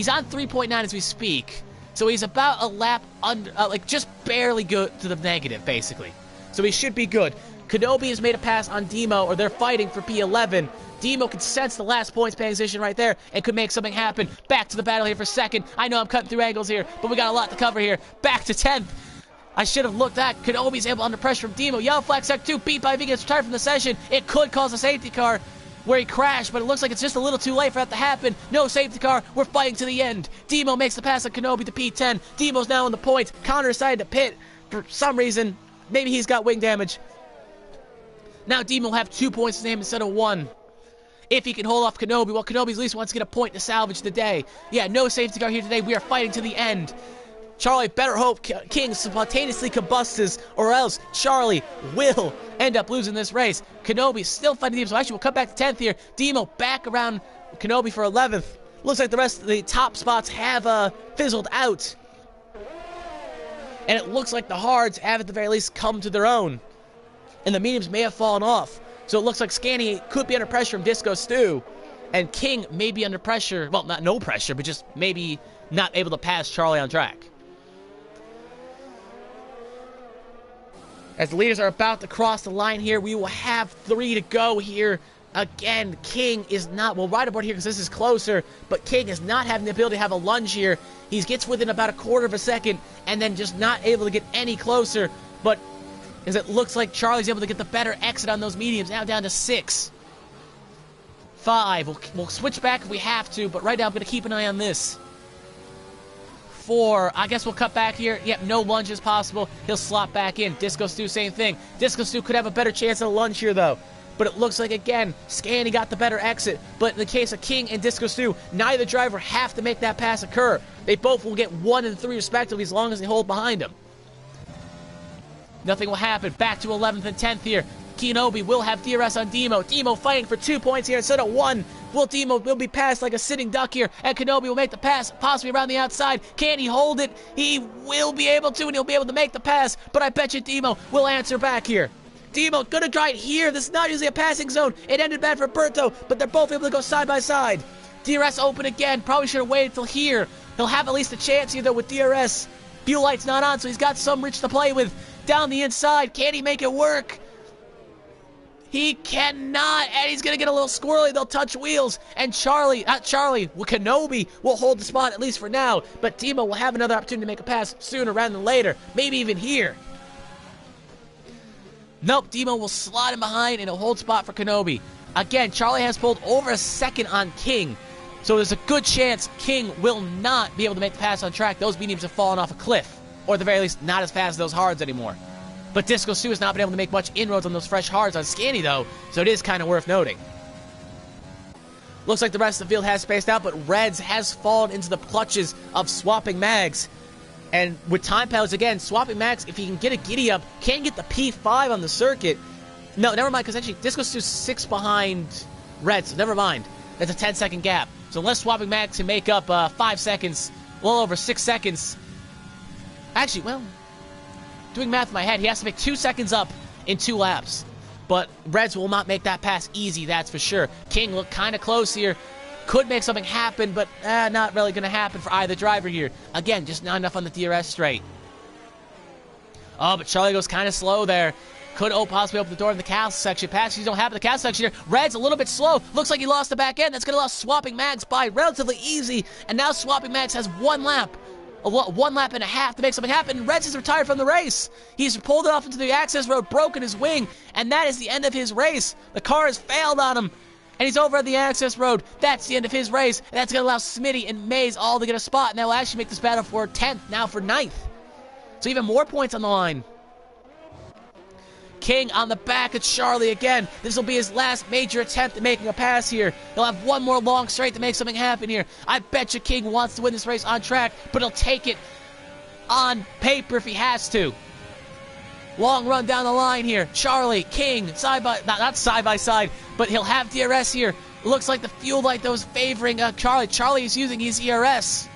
S1: on 3.9 as we speak. So he's about a lap under, like just barely good to the negative, basically. So he should be good. Kenobi has made a pass on Demo, or they're fighting for P11. Demo can sense the last points paying position right there and could make something happen. Back to the battle here for second. I know I'm cutting through angles here, but we got a lot to cover here. Back to 10th. I should have looked at Kenobi's able under pressure from Demo. Yellow flag sector 2, beat by V, gets retired from the session. It could cause a safety car where he crashed, but it looks like it's just a little too late for that to happen. No safety car. We're fighting to the end. Demo makes the pass on Kenobi to P10. Demo's now in the points. Connor decided to pit for some reason. Maybe he's got wing damage. Now Demo will have 2 points to name instead of 1. If he can hold off Kenobi, well, Kenobi at least wants to get a point to salvage the day. Yeah, no safety car here today. We are fighting to the end. Charlie better hope King spontaneously combusts, or else Charlie will end up losing this race. Kenobi still fighting Demo, so actually we'll come back to 10th here. Demo back around Kenobi for 11th. Looks like the rest of the top spots have fizzled out. And it looks like the hards have at the very least come to their own. And the mediums may have fallen off. So it looks like Scanny could be under pressure from Disco Stew. And King may be under pressure, well, not no pressure, but just maybe not able to pass Charlie on track. As the leaders are about to cross the line here, we will have 3 to go here. Again, King is not, we'll ride aboard here because this is closer, but King is not having the ability to have a lunge here. He gets within about a quarter of a second and then just not able to get any closer. But as it looks like Charlie's able to get the better exit on those mediums, now down to 6. 5, we'll switch back if we have to, but right now I'm going to keep an eye on this. 4, I guess we'll cut back here. Yep, no lunge is possible. He'll slot back in. Disco Stew, same thing. Disco Stew could have a better chance at a lunge here, though. But it looks like, again, Scanny got the better exit. But in the case of King and Disco Stew, neither driver have to make that pass occur. They both will get 1 and 3 respectively as long as they hold behind them. Nothing will happen. Back to 11th and 10th here. Kenobi will have DRS on Demo. Demo fighting for 2 points here instead of 1. Demo will be passed like a sitting duck here, and Kenobi will make the pass, possibly around the outside. Can he hold it? He will be able to, and he'll be able to make the pass, but I bet you Demo will answer back here. Demo gonna try it here. This is not usually a passing zone. It ended bad for Berto, but they're both able to go side by side. DRS open again. Probably should have waited till here. He'll have at least a chance here, though, with DRS. Fuel light's not on, so he's got some reach to play with. Down the inside, can he make it work? He cannot, and he's going to get a little squirrely. They'll touch wheels, and Kenobi will hold the spot, at least for now, but Demo will have another opportunity to make a pass sooner rather than later, maybe even here. Nope, Demo will slot him behind, and he'll hold spot for Kenobi. Again, Charlie has pulled over a second on King, so there's a good chance King will not be able to make the pass on track. Those mediums have fallen off a cliff, or at the very least, not as fast as those hards anymore. But Disco Stew has not been able to make much inroads on those fresh hards on Scanny, though, so it is kind of worth noting. Looks like the rest of the field has spaced out, but Reds has fallen into the clutches of Swapping Mags. And with time penalties, again, Swapping Mags, if he can get a giddy up, can get the P5 on the circuit. No, never mind, because actually Disco Stew's 6 behind Reds, so never mind. That's a 10-second gap. So unless Swapping Mags can make up 5 seconds, well over 6 seconds. Actually, well, doing math in my head, he has to make 2 seconds up in 2 laps. But Reds will not make that pass easy, that's for sure. King looked kind of close here. Could make something happen, but not really going to happen for either driver here. Again, just not enough on the DRS straight. Oh, but Charlie goes kind of slow there. Could possibly open the door in the castle section. Passes don't happen in the castle section here. Red's a little bit slow. Looks like he lost the back end. That's going to allow Swapping Mags by relatively easy. And now Swapping Mags has 1 lap. 1 lap and a half to make something happen. Reds is retired from the race. He's pulled it off into the access road, broken his wing, and that is the end of his race. The car has failed on him, and he's over at the access road. That's the end of his race, and that's going to allow Smitty and Maze all to get a spot, and that will actually make this battle for 10th, now for 9th. So even more points on the line. King on the back of Charlie again. This will be his last major attempt at making a pass here. He'll have 1 more long straight to make something happen here. I bet you King wants to win this race on track, but he'll take it on paper if he has to. Long run down the line here. Charlie, King, not side by side, but he'll have DRS here. Looks like the fuel light that was favoring Charlie. Charlie is using his ERS.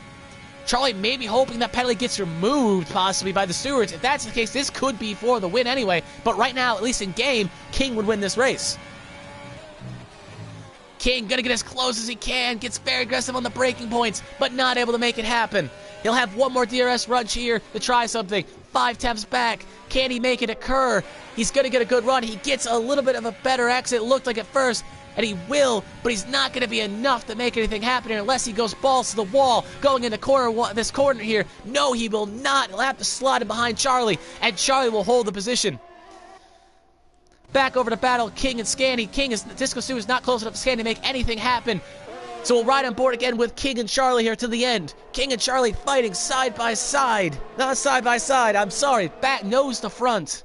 S1: Charlie may be hoping that penalty gets removed, possibly, by the stewards. If that's the case, this could be for the win anyway. But right now, at least in game, King would win this race. King gonna get as close as he can, gets very aggressive on the braking points, but not able to make it happen. He'll have one more DRS run here to try something. 5 taps back. Can he make it occur? He's gonna get a good run. He gets a little bit of a better exit, looked like at first, and he will, but he's not going to be enough to make anything happen here unless he goes balls to the wall, going in the this corner here. No, he will not. He'll have to slide in behind Charlie, and Charlie will hold the position. Back over to battle King and Scanny. Disco Stu is not close enough to Scanny to make anything happen. So we'll ride on board again with King and Charlie here to the end. King and Charlie fighting side by side. Not side by side, I'm sorry. Back nose to front.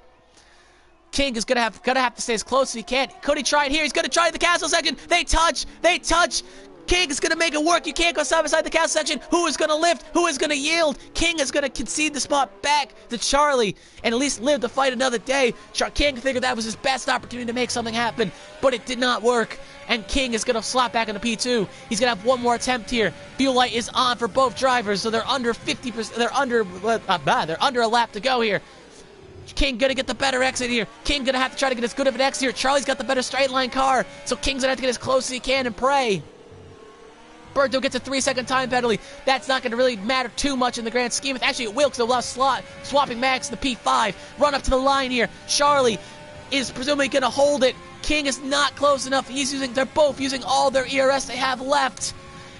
S1: King is gonna have to stay as close as he can. Could he try it here? He's gonna try the castle section. They touch. King is gonna make it work. You can't go side by side the castle section. Who is gonna lift? Who is gonna yield? King is gonna concede the spot back to Charlie and at least live to fight another day. King figured that was his best opportunity to make something happen, but it did not work. And King is gonna slap back into P2. He's gonna have one more attempt here. Fuel light is on for both drivers, so they're under 50%. They're under a lap to go here. King gonna get the better exit here. King gonna have to try to get as good of an exit here. Charlie's got the better straight line car, so King's gonna have to get as close as he can and pray. Berto gets a 3-second time penalty. That's not gonna really matter too much in the grand scheme. Actually, it will, because they'll allow swapping Max in the P5. Run up to the line here. Charlie is presumably gonna hold it. King is not close enough. They're both using all their ERS they have left.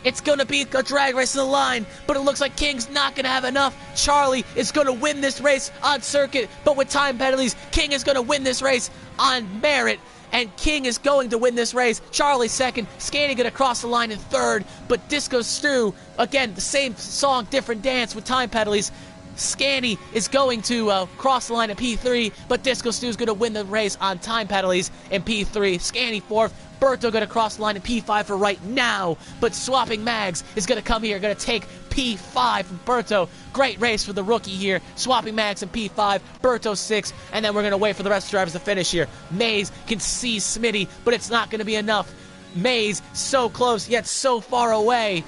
S1: It's going to be a drag race to the line, but it looks like King's not going to have enough. Charlie is going to win this race on circuit, but with time penalties, King is going to win this race on merit, and King is going to win this race. Charlie second, Scanny going to cross the line in third, but Disco Stu, again, the same song, different dance with time penalties. Scanny is going to cross the line in P3, but Disco Stu is going to win the race on time penalties in P3. Scanny fourth. Berto going to cross the line in P5 for right now, but swapping Mags is going to come here, going to take P5 from Berto. Great race for the rookie here. Swapping Mags in P5, Berto 6, and then we're going to wait for the rest of the drivers to finish here. Maze can see Smitty, but it's not going to be enough. Maze so close, yet so far away.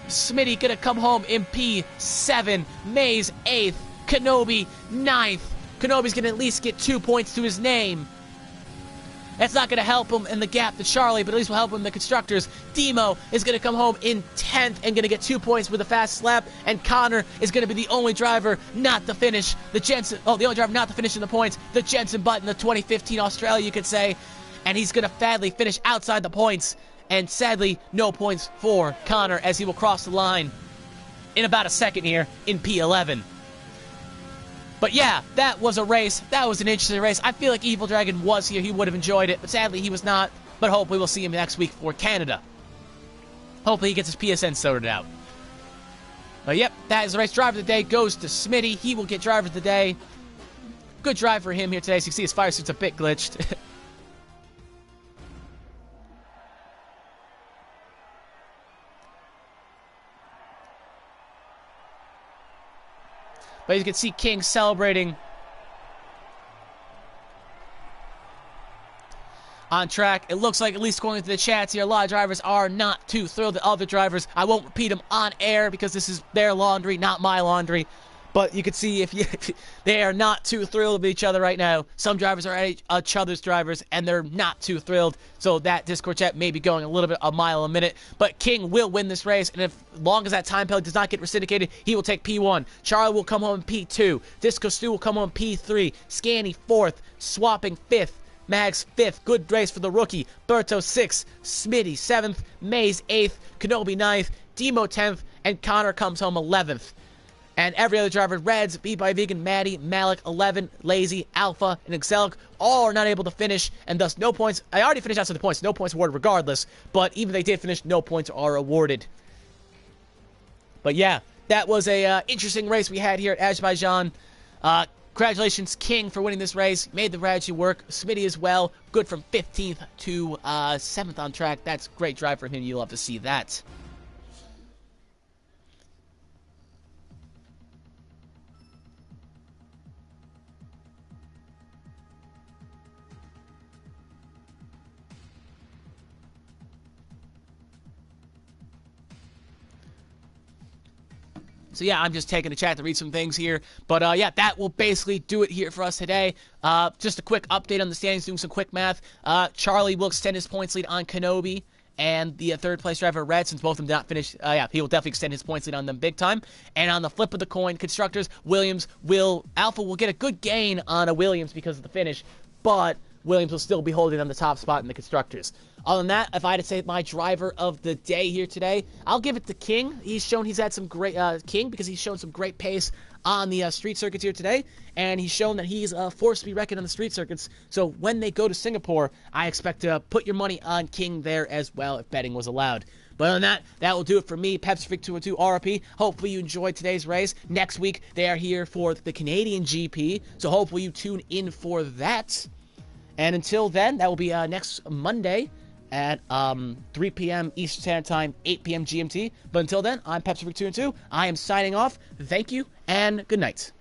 S1: Smitty going to come home in P7, Maze 8th, Kenobi 9th. Kenobi's going to at least get 2 points to his name. That's not going to help him in the gap to Charlie, but at least will help him in the constructors. Demo is going to come home in 10th and going to get 2 points with a fast lap, and Connor is going to be the only driver not to finish the only driver not to finish in the points, the Jensen Button, the 2015 Australia, you could say, and he's going to sadly finish outside the points, and sadly, no points for Connor as he will cross the line in about a second here in P11. But yeah, that was a race. That was an interesting race. I feel like Evil Dragon was here. He would have enjoyed it, but sadly he was not. But hopefully we'll see him next week for Canada. Hopefully he gets his PSN sorted out. But yep, that is the race. Driver of the day goes to Smitty. He will get driver of the day. Good drive for him here today. As you can see, his fire suit's a bit glitched. But you can see King celebrating on track. It looks like, at least according to the chats here, a lot of drivers are not too thrilled. The other drivers, I won't repeat them on air because this is their laundry, not my laundry. But you can see they are not too thrilled with each other right now. Some drivers are at each other's drivers, and they're not too thrilled. So that Discord chat may be going a little bit a mile a minute. But King will win this race, and as long as that time penalty does not get reciprocated, he will take P1. Charlie will come home in P2. Disco Stu will come home in P3. Scanny 4th. Swapping 5th. Mags 5th. Good race for the rookie. Berto 6th. Smitty 7th. Maze 8th. Kenobi 9th. Demo 10th. And Connor comes home 11th. And every other driver, Reds, Beat by Vegan, Maddie, Malik, 11, Lazy, Alpha, and Excelic, all are not able to finish, and thus no points. I already finished outside the points, no points awarded regardless, but even if they did finish, no points are awarded. But yeah, that was a interesting race we had here at Azerbaijan. Congratulations, King, for winning this race. Made the strategy work. Smitty as well. Good from 15th to 7th on track. That's a great drive for him. You'll love to see that. So yeah, I'm just taking a chat to read some things here. But yeah, that will basically do it here for us today. Just a quick update on the standings, doing some quick math. Charlie will extend his points lead on Kenobi and the third place driver Red, since both of them did not finish. Yeah, he will definitely extend his points lead on them big time. And on the flip of the coin, constructors, Alpha will get a good gain on a Williams because of the finish, but Williams will still be holding on the top spot in the constructors. Other than that, if I had to say my driver of the day here today, I'll give it to King. He's had some great because he's shown some great pace on the street circuits here today, and he's shown that he's a force to be reckoned on the street circuits. So when they go to Singapore, I expect to put your money on King there as well if betting was allowed. But other than that, that will do it for me, Pepsific212 RP. Hopefully you enjoyed today's race. Next week, they are here for the Canadian GP, so hopefully you tune in for that. And until then, that will be next Monday at 3 p.m. Eastern Standard Time, 8 p.m. GMT. But until then, I'm Pepsific212. I am signing off. Thank you, and good night.